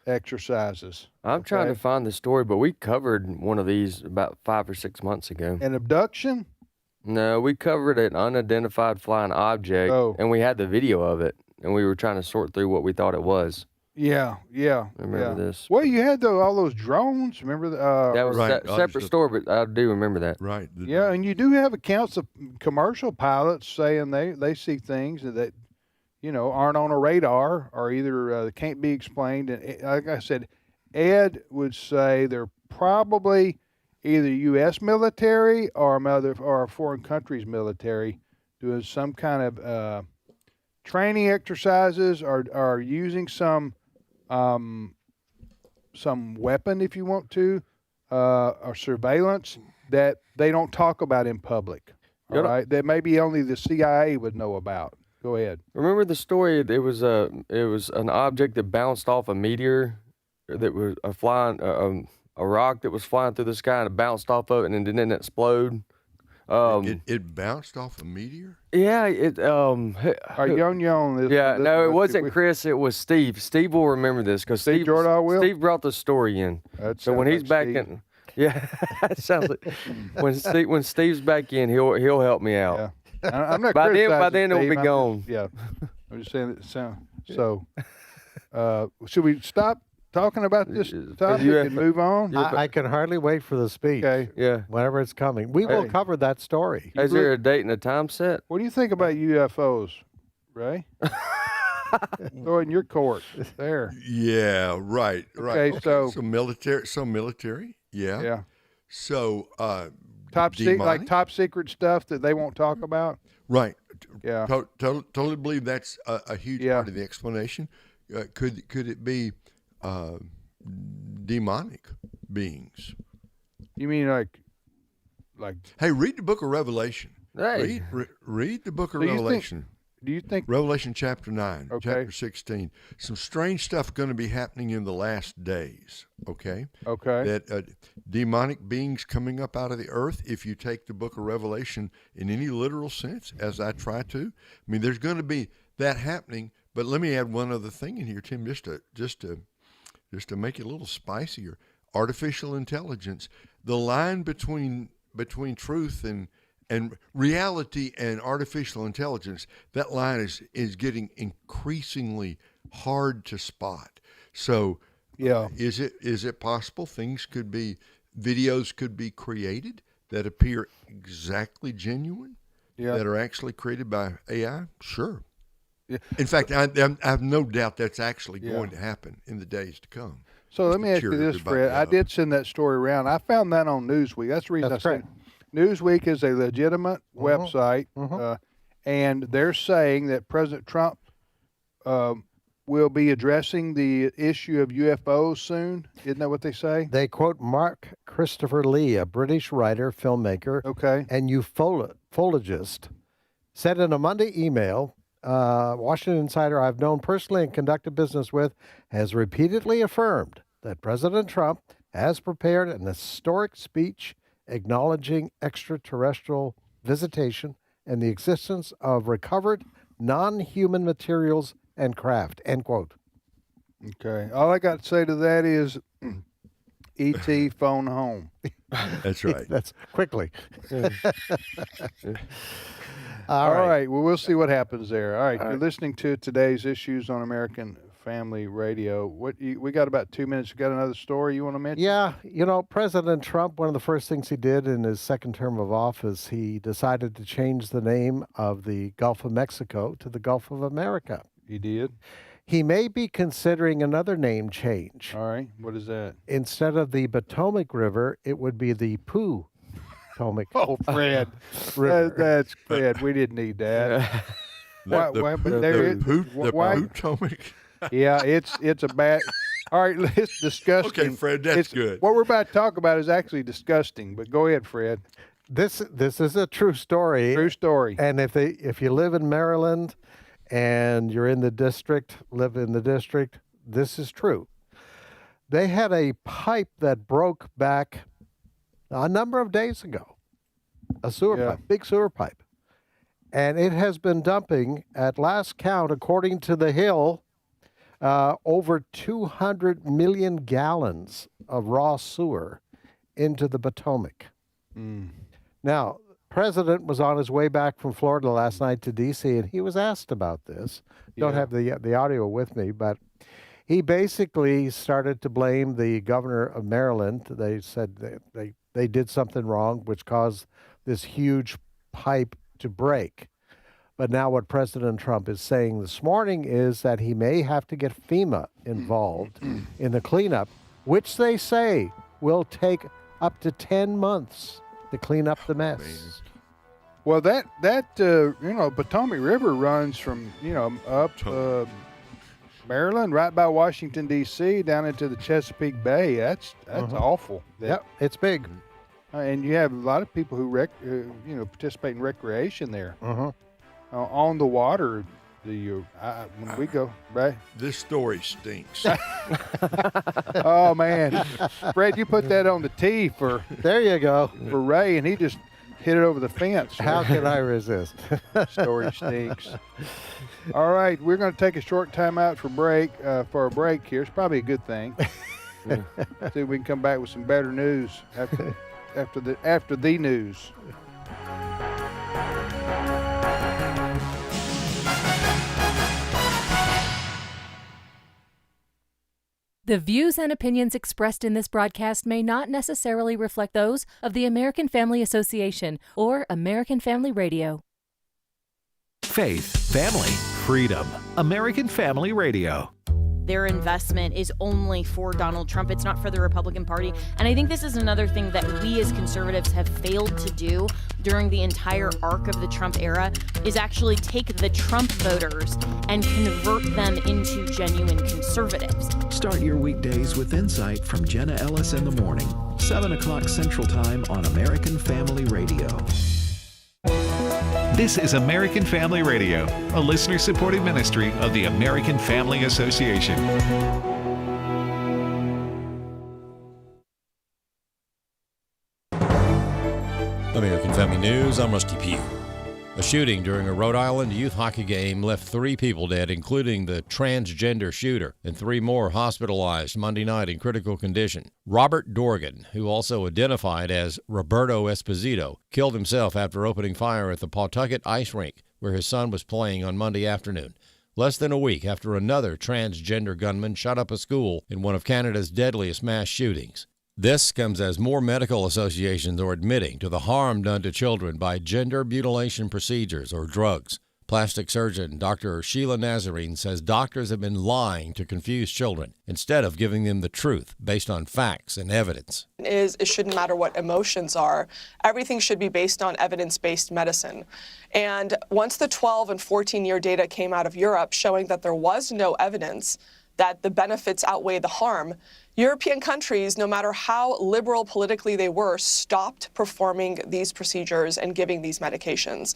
exercises. I'm trying to find the story, but we covered one of these about 5 or 6 months ago. An abduction? No, we covered an unidentified flying object, and we had the video of it, and we were trying to sort through what we thought it was. Yeah. Remember this? Well, you had all those drones. Remember that was a separate story, but I do remember that. Right. Yeah, and you do have accounts of commercial pilots saying they see things that aren't on a radar or either they can't be explained. And like I said, Ed would say they're probably either U.S. military or a foreign country's military doing some kind of training exercises or using some weapon, if you want to, or surveillance that they don't talk about in public. All right, that maybe only the CIA would know about. Go ahead. Remember the story? It was an object that bounced off a meteor that was a rock that was flying through the sky and it bounced off of it and didn't explode. It bounced off a meteor? Yeah, Our young. It wasn't Chris. It was Steve. Steve will remember this because Steve brought the story in. So when he's back in, it sounds like when Steve's back in, he'll help me out. Yeah. I'm not. By then it'll be Steve. gone. I'm just saying it So, should we stop talking about this topic and move on? I can hardly wait for the speech. Okay. Yeah. Whenever it's coming. We will Hey. cover that story. Is there a date and a time set? What do you think about UFOs, Ray? Throw it in your court there. Yeah, right. Okay, so military. Yeah. Yeah. So Top secret, like demonic? top secret stuff that they won't talk about. Right. Yeah. Totally believe that's a huge part of the explanation. Could it be demonic beings? You mean like? Hey, read the book of Revelation. Hey. Read the book of Do you think- Revelation. Do you think Revelation chapter 9, Okay. chapter 16. Some strange stuff going to be happening in the last days, okay? Okay. That demonic beings coming up out of the earth, if you take the book of Revelation in any literal sense, as I try to. I mean, there's going to be that happening, but let me add one other thing in here, Tim, just to make it a little spicier. Artificial intelligence. The line between truth and reality and artificial intelligence, that line is getting increasingly hard to spot. So is it possible videos could be created that appear exactly genuine, that are actually created by AI? Sure. Yeah. In fact, I have no doubt that's actually going to happen in the days to come. So let me ask you this, Fred. I did send that story around. I found that on Newsweek. That's the reason I said Newsweek is a legitimate website, and they're saying that President Trump will be addressing the issue of UFOs soon. Isn't that what they say? They quote Mark Christopher Lee, a British writer, filmmaker, and ufologist, said in a Monday email, Washington Insider I've known personally and conducted business with has repeatedly affirmed that President Trump has prepared an historic speech acknowledging extraterrestrial visitation and the existence of recovered non-human materials and craft, end quote. Okay. All I got to say to that is E.T. phone home. That's right. That's quickly. All right. Well, we'll see what happens there. All right. You're listening to today's issues on American Family Radio. We got about 2 minutes. You got another story you want to mention? Yeah. You know, President Trump, one of the first things he did in his second term of office, he decided to change the name of the Gulf of Mexico to the Gulf of America. He did? He may be considering another name change. All right. What is that? Instead of the Potomac River, it would be the Potomac. Oh, Fred. That's Fred. We didn't need that. Potomac. Yeah, it's a bad. All right, it's disgusting. Okay, Fred, that's good. What we're about to talk about is actually disgusting. But go ahead, Fred. This is a true story. True story. And if you live in Maryland and you're in the district, live in the district, this is true. They had a pipe that broke back a number of days ago, a sewer pipe, big sewer pipe. And it has been dumping, at last count, according to The Hill, over 200 million gallons of raw sewer into the Potomac. Now, President was on his way back from Florida last night to D.C., and he was asked about this. Don't have the audio with me, but he basically started to blame the governor of Maryland. They said they did something wrong, which caused this huge pipe to break. But now what President Trump is saying this morning is that he may have to get FEMA involved in the cleanup, which they say will take up to 10 months to clean up the mess. Well, that Potomac River runs from up Maryland, right by Washington D.C., down into the Chesapeake Bay. That's awful. Yep, it's big, and you have a lot of people who participate in recreation there. On the water. When we go, right? This story stinks. Oh man, Fred, you put that on the tee for there you go for Ray, and he just hit it over the fence. How can I resist? Story stinks. All right, we're going to take a short time out for a break here. It's probably a good thing. See if we can come back with some better news after the news. The views and opinions expressed in this broadcast may not necessarily reflect those of the American Family Association or American Family Radio. Faith, family, freedom. American Family Radio. Their investment is only for Donald Trump. It's not for the Republican Party. And I think this is another thing that we as conservatives have failed to do during the entire arc of the Trump era is actually take the Trump voters and convert them into genuine conservatives. Start your weekdays with insight from Jenna Ellis in the morning, 7 o'clock Central Time on American Family Radio. This is American Family Radio, a listener-supported ministry of the American Family Association. American Family News, I'm Rusty Pugh. A shooting during a Rhode Island youth hockey game left 3 people dead, including the transgender shooter, and 3 more hospitalized Monday night in critical condition. Robert Dorgan, who also identified as Roberto Esposito, killed himself after opening fire at the Pawtucket ice rink, where his son was playing on Monday afternoon, less than a week after another transgender gunman shot up a school in one of Canada's deadliest mass shootings. This comes as more medical associations are admitting to the harm done to children by gender mutilation procedures or drugs. Plastic surgeon Dr. Sheila Nazarene says doctors have been lying to confuse children instead of giving them the truth based on facts and evidence. It shouldn't matter what emotions are. Everything should be based on evidence-based medicine. And once the 12 and 14-year data came out of Europe showing that there was no evidence that the benefits outweigh the harm, European countries, no matter how liberal politically they were, stopped performing these procedures and giving these medications.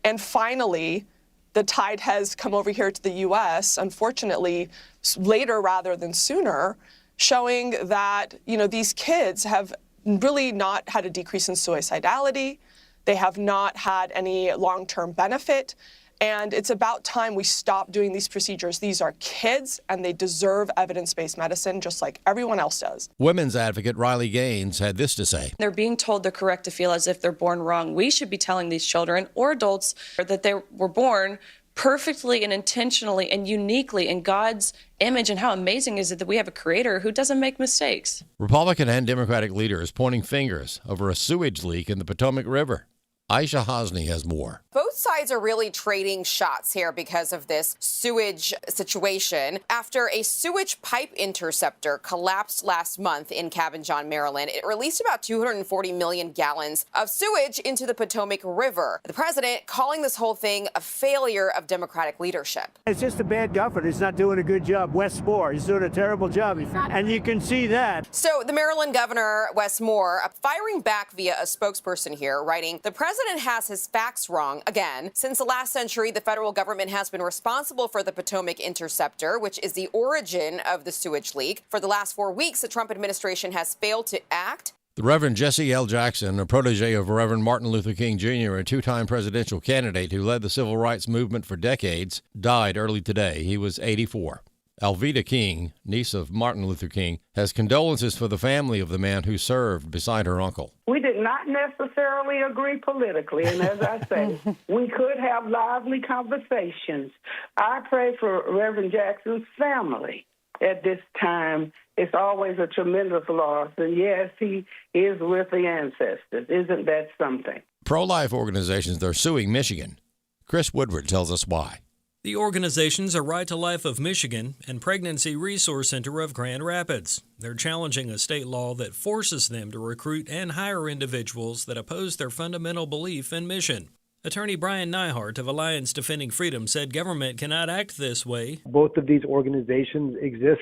And finally, the tide has come over here to the U.S., unfortunately, later rather than sooner, showing that, these kids have really not had a decrease in suicidality. They have not had any long-term benefit. And it's about time we stop doing these procedures. These are kids, and they deserve evidence-based medicine just like everyone else does. Women's advocate Riley Gaines had this to say. They're being told they're correct to feel as if they're born wrong. We should be telling these children or adults that they were born perfectly and intentionally and uniquely in God's image, and how amazing is it that we have a creator who doesn't make mistakes. Republican and Democratic leaders pointing fingers over a sewage leak in the Potomac River. Aisha Hosni has more. Both sides are really trading shots here because of this sewage situation. After a sewage pipe interceptor collapsed last month in Cabin John, Maryland, it released about 240 million gallons of sewage into the Potomac River. The president calling this whole thing a failure of Democratic leadership. It's just a bad governor. He's not doing a good job. Wes Moore, he's doing a terrible job, and you can see that. So the Maryland governor, Wes Moore, firing back via a spokesperson here, writing, "The president has his facts wrong again. Since the last century, the federal government has been responsible for the Potomac interceptor, which is the origin of the sewage leak. For the last 4 weeks, the Trump administration has failed to act." The Reverend Jesse L. Jackson, a protege of Reverend Martin Luther King Jr., a 2-time presidential candidate who led the civil rights movement for decades, died early today. He was 84. Alveda King, niece of Martin Luther King, has condolences for the family of the man who served beside her uncle. We did not necessarily agree politically, and as I say, we could have lively conversations. I pray for Reverend Jackson's family at this time. It's always a tremendous loss, and yes, he is with the ancestors. Isn't that something? Pro-life organizations, they're suing Michigan. Chris Woodward tells us why. The organizations are Right to Life of Michigan and Pregnancy Resource Center of Grand Rapids. They're challenging a state law that forces them to recruit and hire individuals that oppose their fundamental belief and mission. Attorney Brian Neihart of Alliance Defending Freedom said government cannot act this way. Both of these organizations exist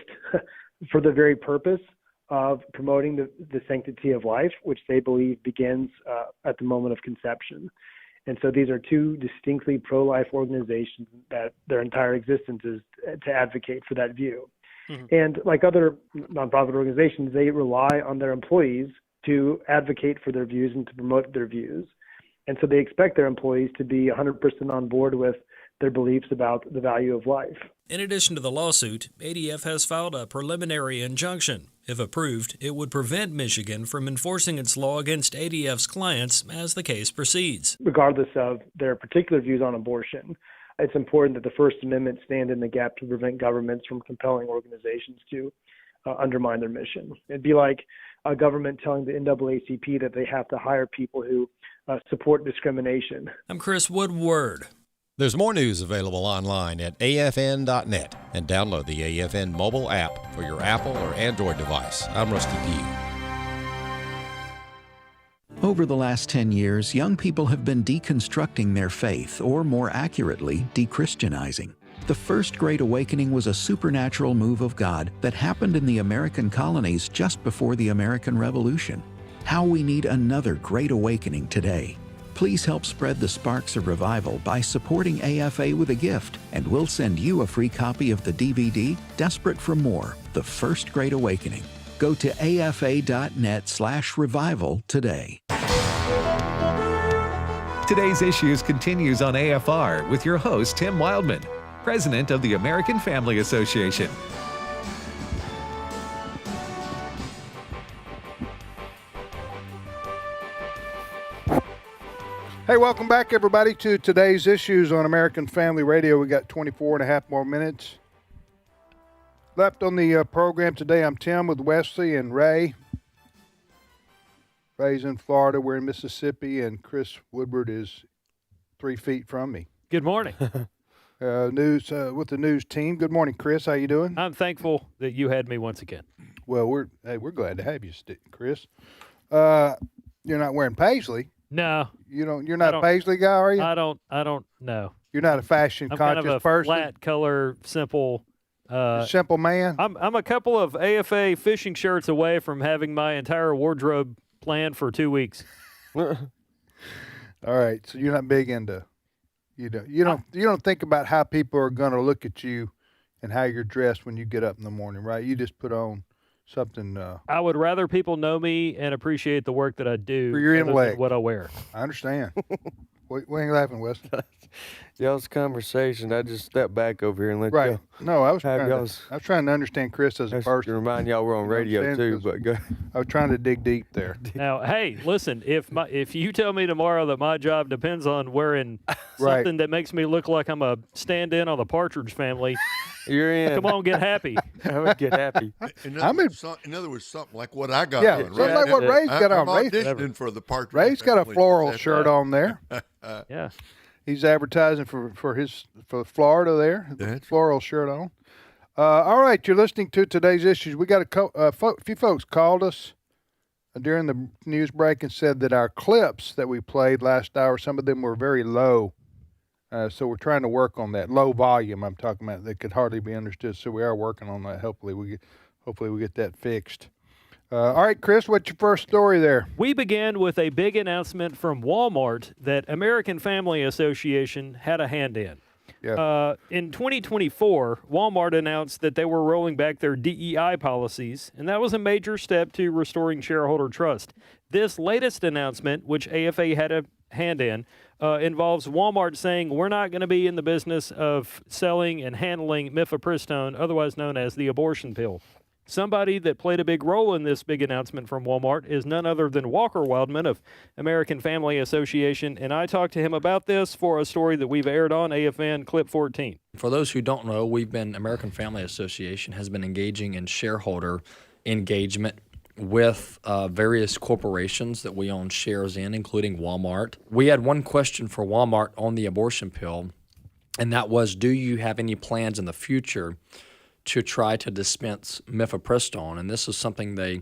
for the very purpose of promoting the sanctity of life, which they believe begins at the moment of conception. And so these are two distinctly pro-life organizations that their entire existence is to advocate for that view. Mm-hmm. And like other nonprofit organizations, they rely on their employees to advocate for their views and to promote their views. And so they expect their employees to be 100% on board with their beliefs about the value of life. In addition to the lawsuit, ADF has filed a preliminary injunction. If approved, it would prevent Michigan from enforcing its law against ADF's clients as the case proceeds. Regardless of their particular views on abortion, it's important that the First Amendment stand in the gap to prevent governments from compelling organizations to undermine their mission. It'd be like a government telling the NAACP that they have to hire people who support discrimination. I'm Chris Woodward. There's more news available online at afn.net and download the AFN mobile app for your Apple or Android device. I'm Rusty Pugh. Over the last 10 years, young people have been deconstructing their faith, or more accurately, de-Christianizing. The First Great Awakening was a supernatural move of God that happened in the American colonies just before the American Revolution. How we need another Great Awakening today. Please help spread the sparks of revival by supporting AFA with a gift, and we'll send you a free copy of the DVD, Desperate for More, The First Great Awakening. Go to afa.net/revival today. Today's Issues continues on AFR with your host, Tim Wildmon, President of the American Family Association. Hey, welcome back, everybody, to Today's Issues on American Family Radio. We got 24 and a half more minutes left on the program today. I'm Tim with Wesley and Ray. Ray's in Florida. We're in Mississippi, and Chris Woodward is 3 feet from me. Good morning. News with the news team. Good morning, Chris. How you doing? I'm thankful that you had me once again. Well, we're glad to have you, Chris. You're not wearing paisley. No. You're not a paisley guy, are you? I don't know. You're not a fashion conscious kind of a person. Flat color, simple. Simple man. I'm a couple of AFA fishing shirts away from having my entire wardrobe planned for 2 weeks. All right, so you're not big into, you don't think about how people are going to look at you and how you're dressed when you get up in the morning, right? You just put on something. I would rather people know me and appreciate the work that I do for your intellect, what I wear. I understand. What are you laughing, Wes? Y'all's conversation. I just stepped back over here and let right. y'all. No, I was trying to understand Chris as a person. To remind y'all we're on radio too, but go. I was trying to dig deep there. Now, hey, listen, if you tell me tomorrow that my job depends on wearing something that makes me look like I'm a stand-in on the Partridge Family, you're in. Come on, get happy. I would get happy. In other words, something like what I got on. Something like what Ray's got on. I'm auditioning for the Partridge Ray's got a Family. floral shirt on there. Yeah. He's advertising for Florida there. The floral shirt on. All right, you're listening to Today's Issues. We got a few folks called us during the news break and said that our clips that we played last hour, some of them were very low. So we're trying to work on that low volume. I'm talking about that could hardly be understood. So we are working on that. Hopefully we get that fixed. All right, Chris, what's your first story there? We began with a big announcement from Walmart that American Family Association had a hand in. Yeah. In 2024, Walmart announced that they were rolling back their DEI policies, and that was a major step to restoring shareholder trust. This latest announcement, which AFA had a hand in, involves Walmart saying we're not going to be in the business of selling and handling mifepristone, otherwise known as the abortion pill. Somebody that played a big role in this big announcement from Walmart is none other than Walker Wildmon of American Family Association, and I talked to him about this for a story that we've aired on AFN Clip 14. For those who don't know, American Family Association has been engaging in shareholder engagement with various corporations that we own shares in, including Walmart. We had one question for Walmart on the abortion pill, and that was, do you have any plans in the future to try to dispense mifepristone? And this is something they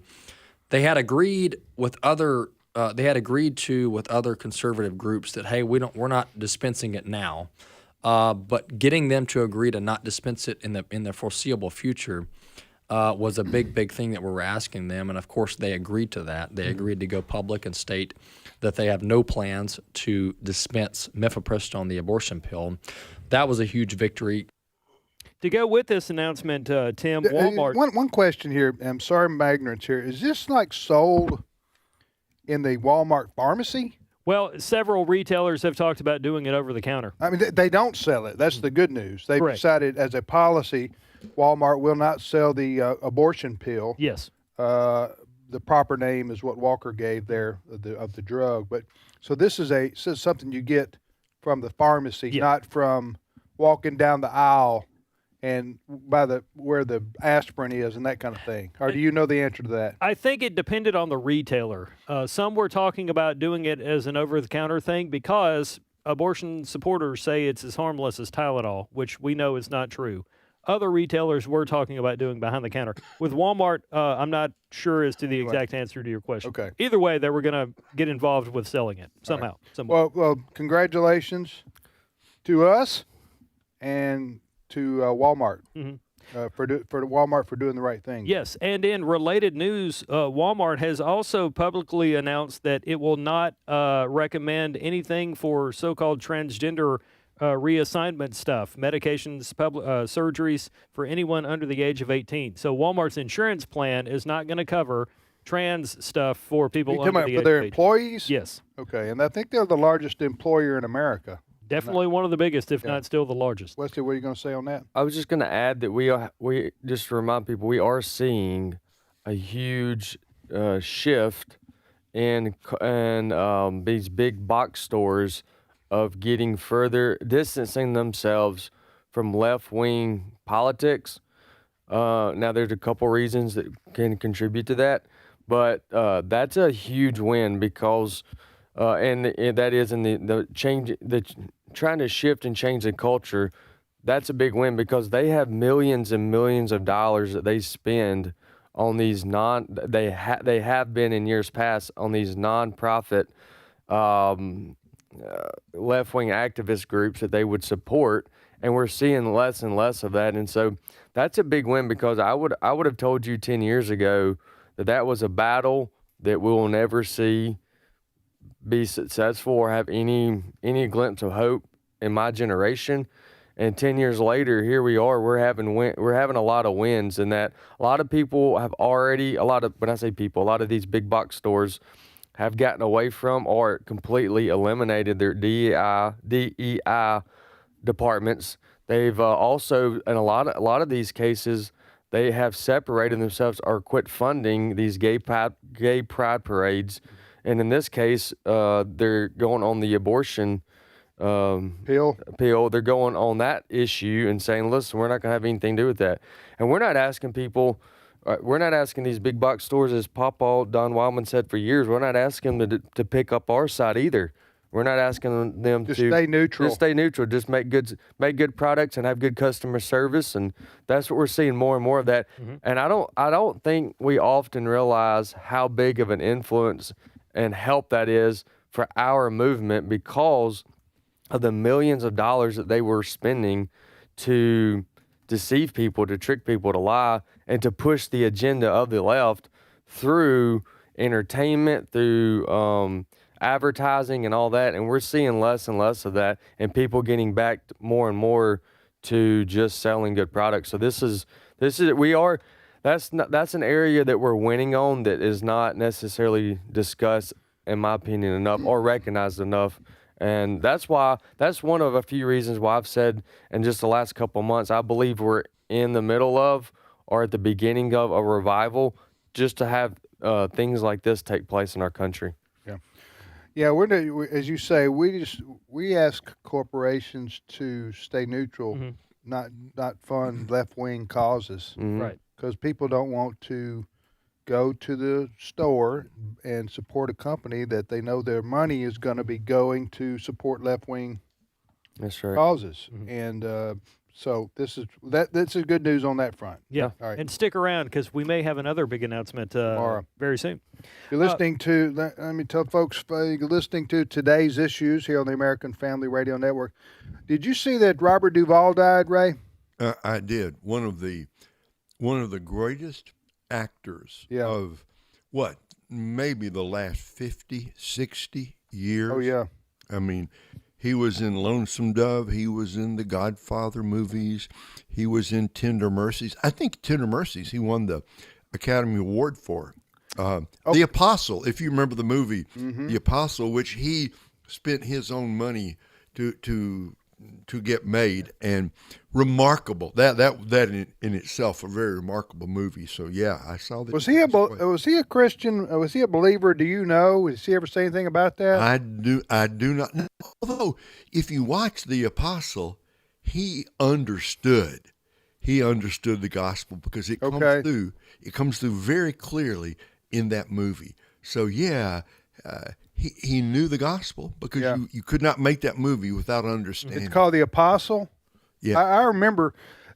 had agreed with other with other conservative groups that, hey, we're not dispensing it now, but getting them to agree to not dispense it in the foreseeable future was a big thing that we were asking them, and of course they agreed to that. They agreed to go public and state that they have no plans to dispense mifepristone, the abortion pill. That was a huge victory. To go with this announcement, Tim, Walmart. One question here. I'm sorry, my ignorance here. Is this like sold in the Walmart pharmacy? Well, several retailers have talked about doing it over the counter. I mean, they don't sell it. That's the good news. They've decided as a policy, Walmart will not sell the abortion pill. Yes. The proper name is what Walker gave there of the drug. But so this is something you get from the pharmacy, not from walking down the aisle and by where the aspirin is and that kind of thing? Or do you know the answer to that? I think it depended on the retailer. Some were talking about doing it as an over-the-counter thing because abortion supporters say it's as harmless as Tylenol, which we know is not true. Other retailers were talking about doing behind the counter. With Walmart, I'm not sure as to the exact answer to your question. Okay. Either way, they were going to get involved with selling it somehow. Well, congratulations to us and to Walmart for Walmart for doing the right thing. Yes, and in related news, Walmart has also publicly announced that it will not recommend anything for so-called transgender reassignment stuff, medications, surgeries for anyone under the age of 18. So Walmart's insurance plan is not going to cover trans stuff for people under the age of 18. For their employees? Yes. Okay, and I think they're the largest employer in America. Definitely one of the biggest, if not still the largest. Wesley, what are you going to say on that? I was just going to add that we just to remind people, we are seeing a huge shift in these big box stores of getting further distancing themselves from left-wing politics. Now, there's a couple reasons that can contribute to that, but that's a huge win because, and that is in the trying to shift and change the culture. That's a big win because they have millions and millions of dollars that they spend on these they have been in years past on these nonprofit left-wing activist groups that they would support, and we're seeing less and less of that. And so that's a big win because I would have told you 10 years ago that was a battle that we will never see be successful or have any glimpse of hope in my generation. And 10 years later, here we are. We're having a lot of wins, and that a lot of people have already when I say people, a lot of these big box stores have gotten away from or completely eliminated their DEI departments. They've also, in a lot of these cases, they have separated themselves or quit funding these gay pride parades. And in this case, they're going on the abortion pill. They're going on that issue and saying, listen, we're not going to have anything to do with that. And we're not asking people. We're not asking these big box stores, as Papa Don Wildmon said for years, we're not asking them to pick up our side either. We're not asking them to stay neutral. Just stay neutral. Just make good products and have good customer service, and that's what we're seeing more and more of that. Mm-hmm. And I don't think we often realize how big of an influence and help that is for our movement because of the millions of dollars that they were spending to deceive people, to trick people, to lie, and to push the agenda of the left through entertainment, through advertising and all that. And we're seeing less and less of that, and people getting back more and more to just selling good products. So that's an area that we're winning on that is not necessarily discussed, in my opinion, enough or recognized enough. And that's one of a few reasons why I've said in just the last couple of months, I believe we're in the middle of or at the beginning of a revival just to have things like this take place in our country. Yeah, as you say, we ask corporations to stay neutral, not fund left-wing causes. Mm-hmm. Right. Because people don't want to go to the store and support a company that they know their money is going to be going to support left-wing causes. Mm-hmm. And so this is good news on that front. Yeah. All right. And stick around because we may have another big announcement very soon. You're listening to, let me tell folks, you're listening to Today's Issues here on the American Family Radio Network. Did you see that Robert Duvall died, Ray? I did. One of the greatest actors of maybe the last 50, 60 years. Oh, yeah. I mean, he was in Lonesome Dove. He was in the Godfather movies. He was in Tender Mercies. I think Tender Mercies he won the Academy Award for. The Apostle, if you remember the movie, The Apostle, which he spent his own money to get made, and remarkable. That in itself a very remarkable movie. So yeah, I saw that. Was he a Christian? Was he a believer? Do you know? Did he ever say anything about that? I do not know. Although if you watch The Apostle, he understood. he understood the gospel because it comes through. It comes through very clearly in that movie. So he knew the gospel because you could not make that movie without understanding. It's called The Apostle. Yeah, I remember.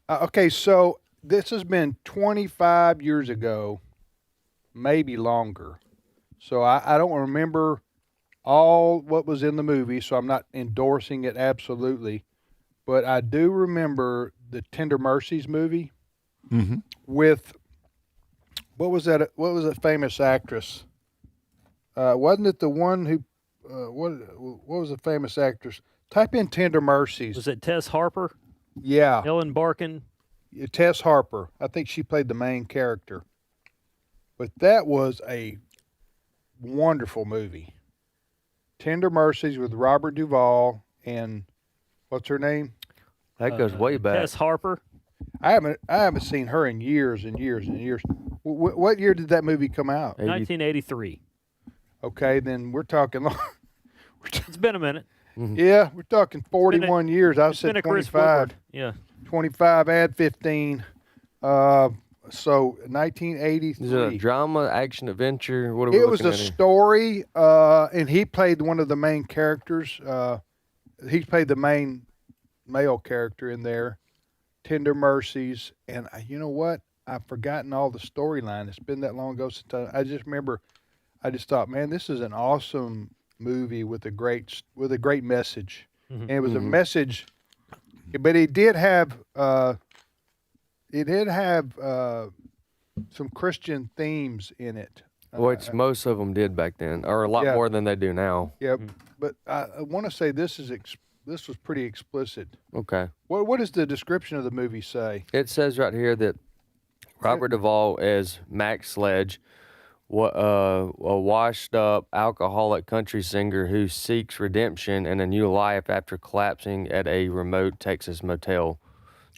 Okay, so this has been 25 years ago, maybe longer. So I don't remember all what was in the movie, so I'm not endorsing it absolutely. But I do remember the Tender Mercies movie with, what was that famous actress? Wasn't it the one who, what was the famous actress? Type in Tender Mercies. Was it Tess Harper? Yeah. Ellen Barkin? Tess Harper. I think she played the main character. But that was a wonderful movie. Tender Mercies with Robert Duvall and what's her name? That goes way back. Tess Harper. I haven't seen her in years and years and years. What year did that movie come out? 1983. Okay, then we're talking. It's been a minute. Yeah, we're talking 41 years. I said 25. Yeah. 25, add 15. So 1983. Is it a drama, action, adventure? What are It we was looking a at here? story, and he played one of the main characters. He played the main male character in there, Tender Mercies. And you know what? I've forgotten all the storyline. It's been that long ago since I just remember. I just thought, man, this is an awesome movie with a great message. And it was a message, but it did have some Christian themes in it. Which most of them did back then, or a lot more than they do now. Yeah, but I want to say this was pretty explicit. Okay. What does the description of the movie say? It says right here that Robert Duvall as Max Sledge, a washed-up alcoholic country singer who seeks redemption and a new life after collapsing at a remote Texas motel.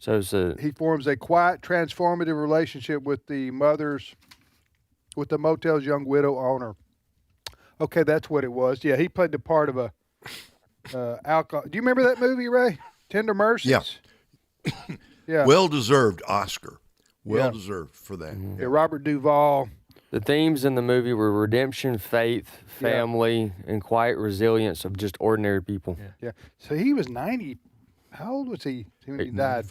So he forms a quiet, transformative relationship with the motel's young widow owner. Okay, that's what it was. Yeah, he played the part of a alcohol. Do you remember that movie, Ray? Tender Mercies? Yeah. Yeah. Well-deserved Oscar. Well-deserved for that. Yeah, Robert Duvall. The themes in the movie were redemption, faith, family, and quiet resilience of just ordinary people. Yeah. So he was 90. How old was he when he died?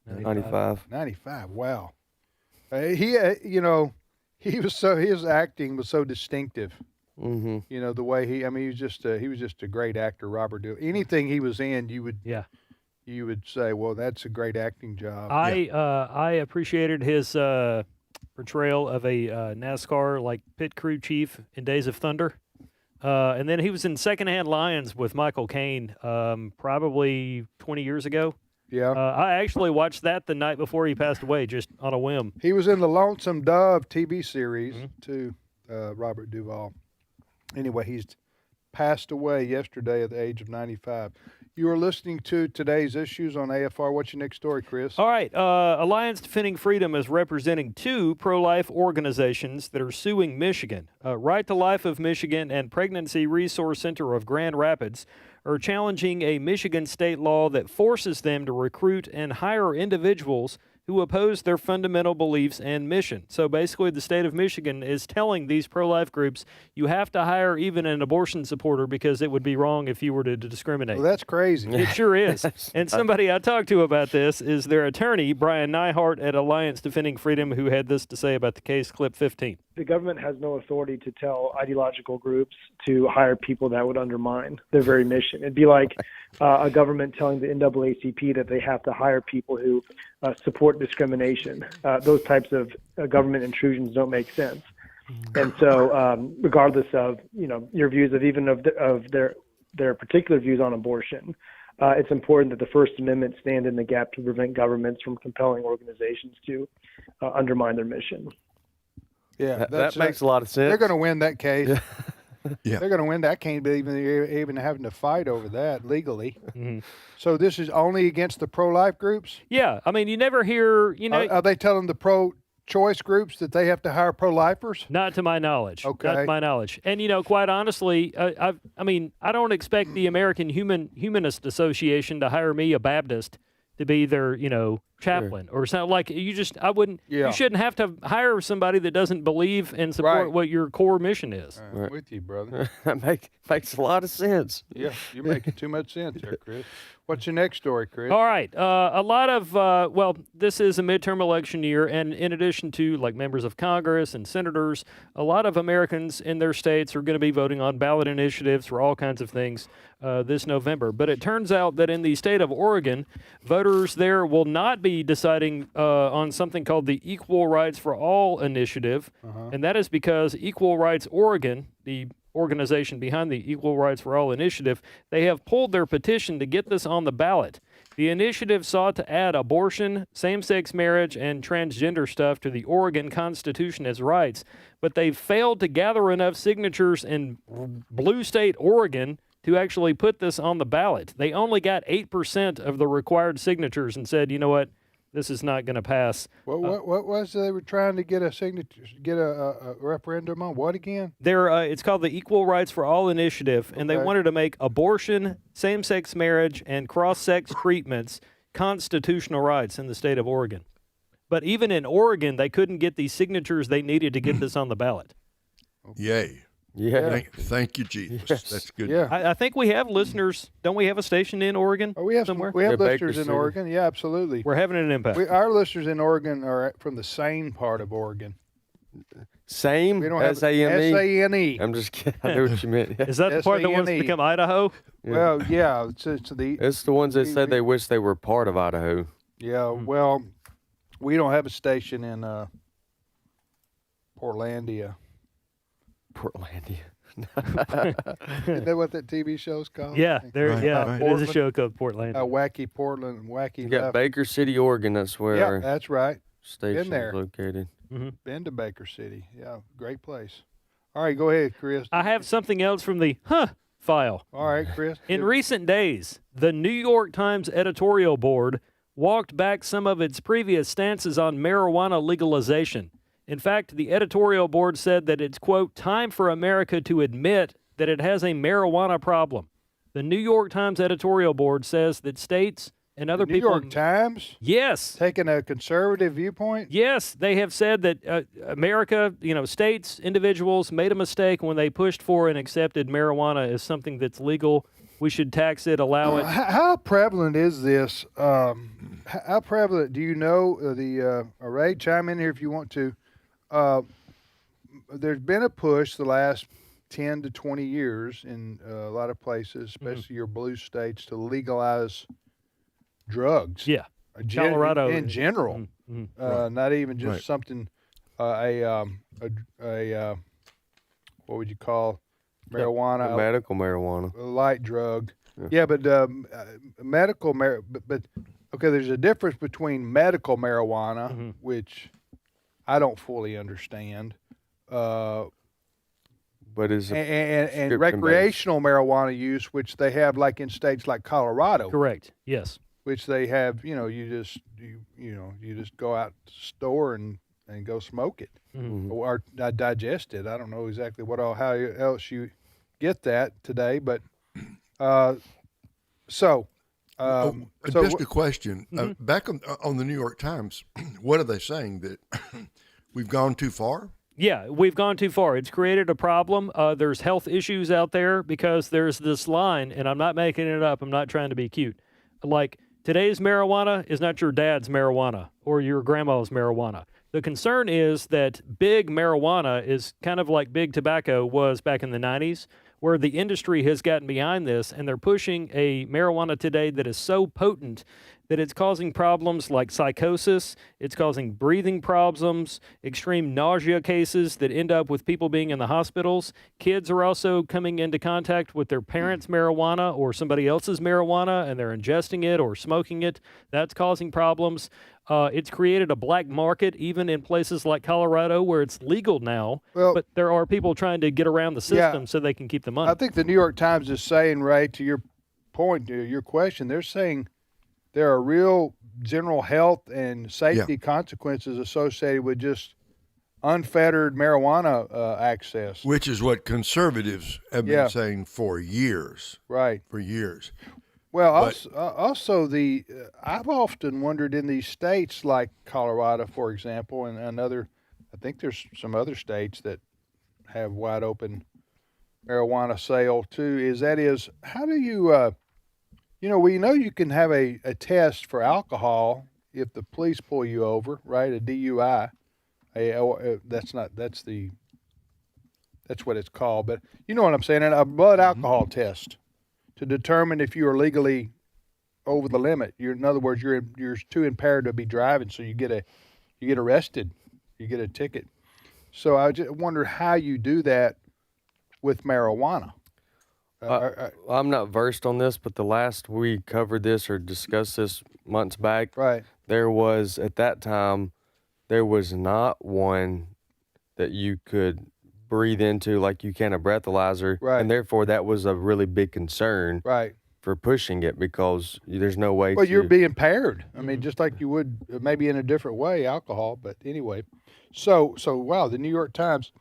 95. 95. Wow. His acting was so distinctive. Mm-hmm. You know, the way he was just a great actor, Robert Duvall. Anything he was in, you would say, well, that's a great acting job. I appreciated his portrayal of a NASCAR pit crew chief in Days of Thunder. And then he was in Secondhand Lions with Michael Caine probably 20 years ago. Yeah. I actually watched that the night before he passed away, just on a whim. He was in the Lonesome Dove TV series, too, Robert Duvall. Anyway, he's passed away yesterday at the age of 95. You are listening to today's issues on AFR. What's your next story, Chris? All right. Alliance Defending Freedom is representing two pro-life organizations that are suing Michigan. Right to Life of Michigan and Pregnancy Resource Center of Grand Rapids are challenging a Michigan state law that forces them to recruit and hire individuals who oppose their fundamental beliefs and mission. So basically, the state of Michigan is telling these pro-life groups, you have to hire even an abortion supporter because it would be wrong if you were to discriminate. Well, that's crazy. It sure is. And somebody I talked to about this is their attorney, Brian Neihart at Alliance Defending Freedom, who had this to say about the case. Clip 15. The government has no authority to tell ideological groups to hire people that would undermine their very mission. It'd be like a government telling the NAACP that they have to hire people who support discrimination. Those types of government intrusions don't make sense. And so, regardless of your views of their particular views on abortion, it's important that the First Amendment stand in the gap to prevent governments from compelling organizations to undermine their mission. Yeah, that makes a lot of sense. They're going to win that case. Yeah. They're going to win that. Can't be even having to fight over that legally. Mm-hmm. So this is only against the pro-life groups? Yeah, I mean, you never hear, Are they telling the pro-choice groups that they have to hire pro-lifers? Not to my knowledge. Okay. Not to my knowledge. And, quite honestly, I don't expect the American Humanist Association to hire me, a Baptist, to be their, chaplain or something. Like you Yeah. shouldn't have to hire somebody that doesn't believe and support Right. what your core mission is. I'm with you, brother. That makes a lot of sense. Yeah, you're making too much sense there, Chris. What's your next story, Chris? All right. A lot of, this is a midterm election year, and in addition to like members of Congress and senators, a lot of Americans in their states are going to be voting on ballot initiatives for all kinds of things this November. But it turns out that in the state of Oregon, voters there will not be deciding on something called the Equal Rights for All initiative, and that is because Equal Rights Oregon, the organization behind the Equal Rights for All initiative, they have pulled their petition to get this on the ballot. The initiative sought to add abortion, same-sex marriage, and transgender stuff to the Oregon Constitution as rights, but they've failed to gather enough signatures in blue state Oregon to actually put this on the ballot. They only got 8% of the required signatures and said, you know what, this is not going to pass. What was they were trying to get a signature, get a referendum on? What again? It's called the Equal Rights for All initiative, and they wanted to make abortion, same-sex marriage, and cross-sex treatments constitutional rights in the state of Oregon. But even in Oregon, they couldn't get the signatures they needed to get this on the ballot. Yay. Yeah. Thank you, Jesus. Yes. That's good. Yeah. I think we have listeners. Don't we have a station in Oregon? Oh, we have somewhere. We have Yeah, listeners Baker in City. Oregon. Yeah, absolutely. We're having an impact. Our listeners in Oregon are from the same part of Oregon. Same. We don't have S-A-M-E. S-A-N-E. I'm just kidding. I know what you meant. Is that the part that wants to S-A-N-E. become Idaho? Well, yeah. It's the ones that said they wish they were part of Idaho. Yeah. Well, we don't have a station in Portlandia. Portlandia. Isn't that what that TV show's called? Yeah, there. Right, yeah, right. there's a show called Portland. Wacky Portland, Wacky. You got Left. Baker City, Oregon. That's where Yeah, our that's right. station there. is located. Been to Baker City. Yeah, great place. All right, go ahead, Chris. I have something else from the file. All right, Chris. In recent days, the New York Times editorial board walked back some of its previous stances on marijuana legalization. In fact, the editorial board said that it's, quote, time for America to admit that it has a marijuana problem. The New York Times editorial board says that states and other New people... York Times? Yes. Taking a conservative viewpoint? Yes, they have said that America, states, individuals made a mistake when they pushed for and accepted marijuana as something that's legal. We should tax it, allow it. How prevalent is this? How prevalent do you know? Ray, chime in here if you want to. There's been a push the last 10 to 20 years in a lot of places, especially your blue states, to legalize drugs. Yeah, Colorado in general, not even just Right. something what would you call marijuana? Medical marijuana. A light drug. Yeah, but medical but okay, there's a difference between medical marijuana, which I don't fully understand. But is and recreational marijuana use, which they have like in states like Colorado. Correct. Yes. Which they have, you just go out to the store and go smoke it or digest it. I don't know exactly how else you get that today, but just a question. Back on the New York Times, what are they saying, that we've gone too far? Yeah, we've gone too far. It's created a problem. There's health issues out there because there's this line, and I'm not making it up. I'm not trying to be cute. Like, today's marijuana is not your dad's marijuana or your grandma's marijuana. The concern is that big marijuana is kind of like big tobacco was back in the 90s, where the industry has gotten behind this, and they're pushing a marijuana today that is so potent that it's causing problems like psychosis, it's causing breathing problems, extreme nausea cases that end up with people being in the hospitals. Kids are also coming into contact with their parents' marijuana or somebody else's marijuana, and they're ingesting it or smoking it. That's causing problems. It's created a black market even in places like Colorado where it's legal now, but there are people trying to get around the system so they can keep the money. I think the New York Times is saying, Ray, to your point, to your question, they're saying there are real general health and safety consequences associated with just unfettered marijuana access. Which is what conservatives have been saying for years. Right. For years. Well, also the I've often wondered in these states like Colorado, for example, and another. I think there's some other states that have wide open marijuana sale too. Is how do you we know you can have a test for alcohol if the police pull you over, right? A DUI. That's what it's called, but you know what I'm saying. A blood alcohol test to determine if you are legally over the limit. In other words, you're too impaired to be driving, so you get arrested, you get a ticket. So I just wonder how you do that with marijuana. I'm not versed on this, but the last we covered this or discussed this months back, right? There was at that time, there was not one that you could breathe into like you can a breathalyzer, right? And therefore, that was a really big concern, right, for pushing it because there's no way. Well, you're being impaired. I mean, just like you would maybe in a different way, alcohol. But anyway, so wow, the New York Times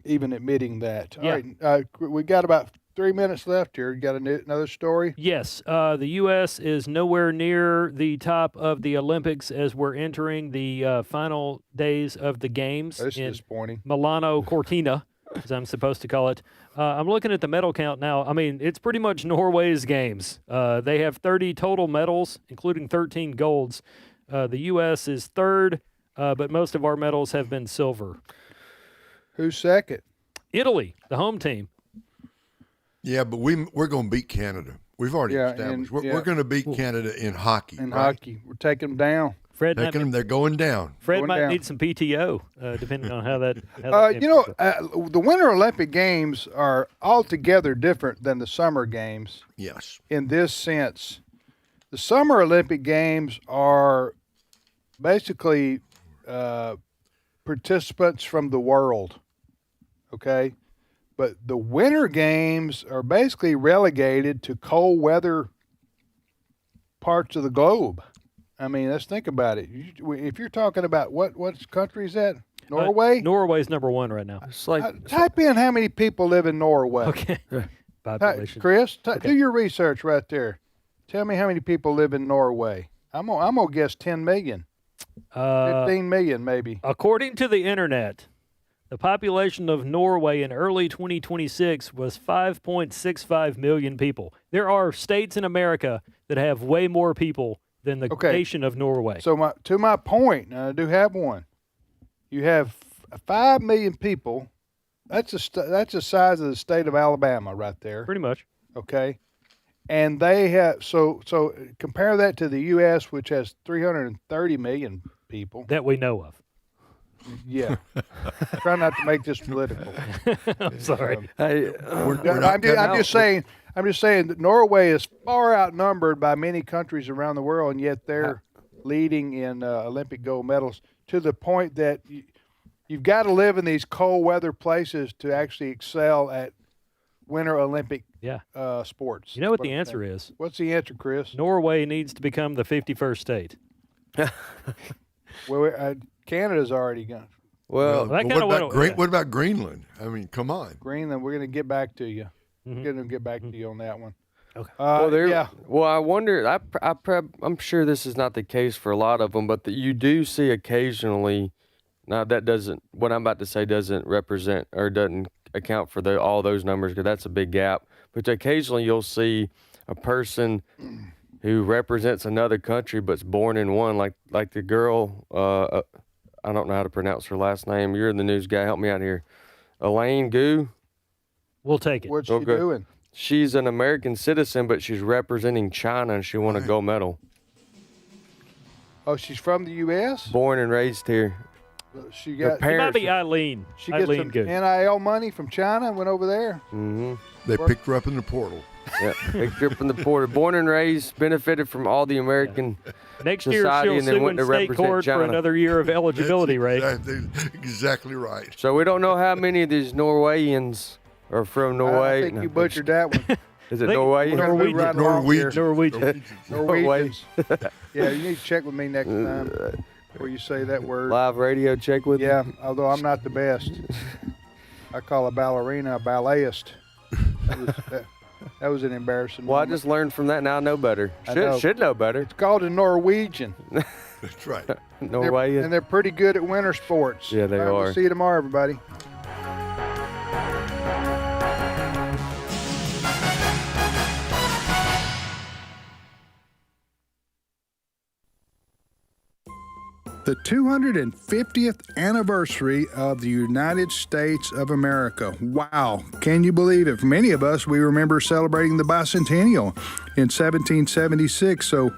even admitting that. All right, we got about 3 minutes left here. You got another story? Yes. The U.S. is nowhere near the top of the Olympics as we're entering the final days of the games. That's disappointing. Milano Cortina, as I'm supposed to call it. I'm looking at the medal count now. I mean, it's pretty much Norway's games. They have 30 total medals, including 13 golds. The U.S. is third, but most of our medals have been silver. Who's second? Italy, the home team. Yeah, but we're going to beat Canada. We've already established. We're going to beat Canada in hockey. Hockey. We're taking them down. Fred, they're going down. Fred might need some PTO, depending on how that. The Winter Olympic Games are altogether different than the Summer Games. Yes. In this sense, the Summer Olympic Games are basically participants from the world. Okay. But the Winter Games are basically relegated to cold weather parts of the globe. I mean, let's think about it. If you're talking about what country is that? Norway? Norway's number one right now. It's like type in how many people live in Norway. Okay. Population. Chris, do your research right there. Tell me how many people live in Norway. I'm gonna guess 10 million. 15 million maybe. According to the internet, the population of Norway in early 2026 was 5.65 million people. There are states in America that have way more people than the nation of Norway. So to my point, I do have one. You have 5 million people. That's the size of the state of Alabama right there. Pretty much. Okay. And they have so compare that to the U.S., which has 330 million people that we know of. Yeah. Try not to make this political. I'm sorry. I'm just saying that Norway is far outnumbered by many countries around the world, and yet they're leading in Olympic gold medals to the point that you've got to live in these cold weather places to actually excel at Winter Olympic sports. You know what the answer is? What's the answer, Chris? Norway needs to become the 51st state. Well, Canada's already gone. Well, what about Greenland? I mean, come on. Greenland, we're going to get back to you. We're going to get back to you on that one. Okay. Well, I wonder. I'm sure this is not the case for a lot of them, but you do see occasionally. Now that doesn't. What I'm about to say doesn't represent or doesn't account for all those numbers because that's a big gap. But occasionally you'll see a person who represents another country but's born in one, like the girl. I don't know how to pronounce her last name. You're the news guy. Help me out here. Elaine Gu. We'll take it. What's she doing? She's an American citizen, but she's representing China, and she won a gold medal. Oh, she's from the U.S.? Born and raised here. She got. It might be Eileen. She gets some NIL money from China and went over there. Mm-hmm. They picked her up in the portal. Yeah, picked her up in the portal. Born and raised, benefited from all the American Next year society, she'll and then sue went in to state represent court China. for another year of eligibility, right? Exactly right. So we don't know how many of these Norwegians are from Norway. I think you butchered that one. Is it Norway? Norwegians. Yeah, you need to check with me next time before you say that word. Live radio check with Yeah, although I'm not the best. I call a ballerina a balletist. That was an embarrassing Well, moment. I just learned from that. Now I know better. Should know better. It's called a Norwegian. That's right. Norwegian. And they're pretty good at winter sports. Yeah, they All right, are. We'll see you tomorrow, everybody. The 250th anniversary of the United States of America. Wow. Can you believe it? For many of us, we remember celebrating the bicentennial in 1776. So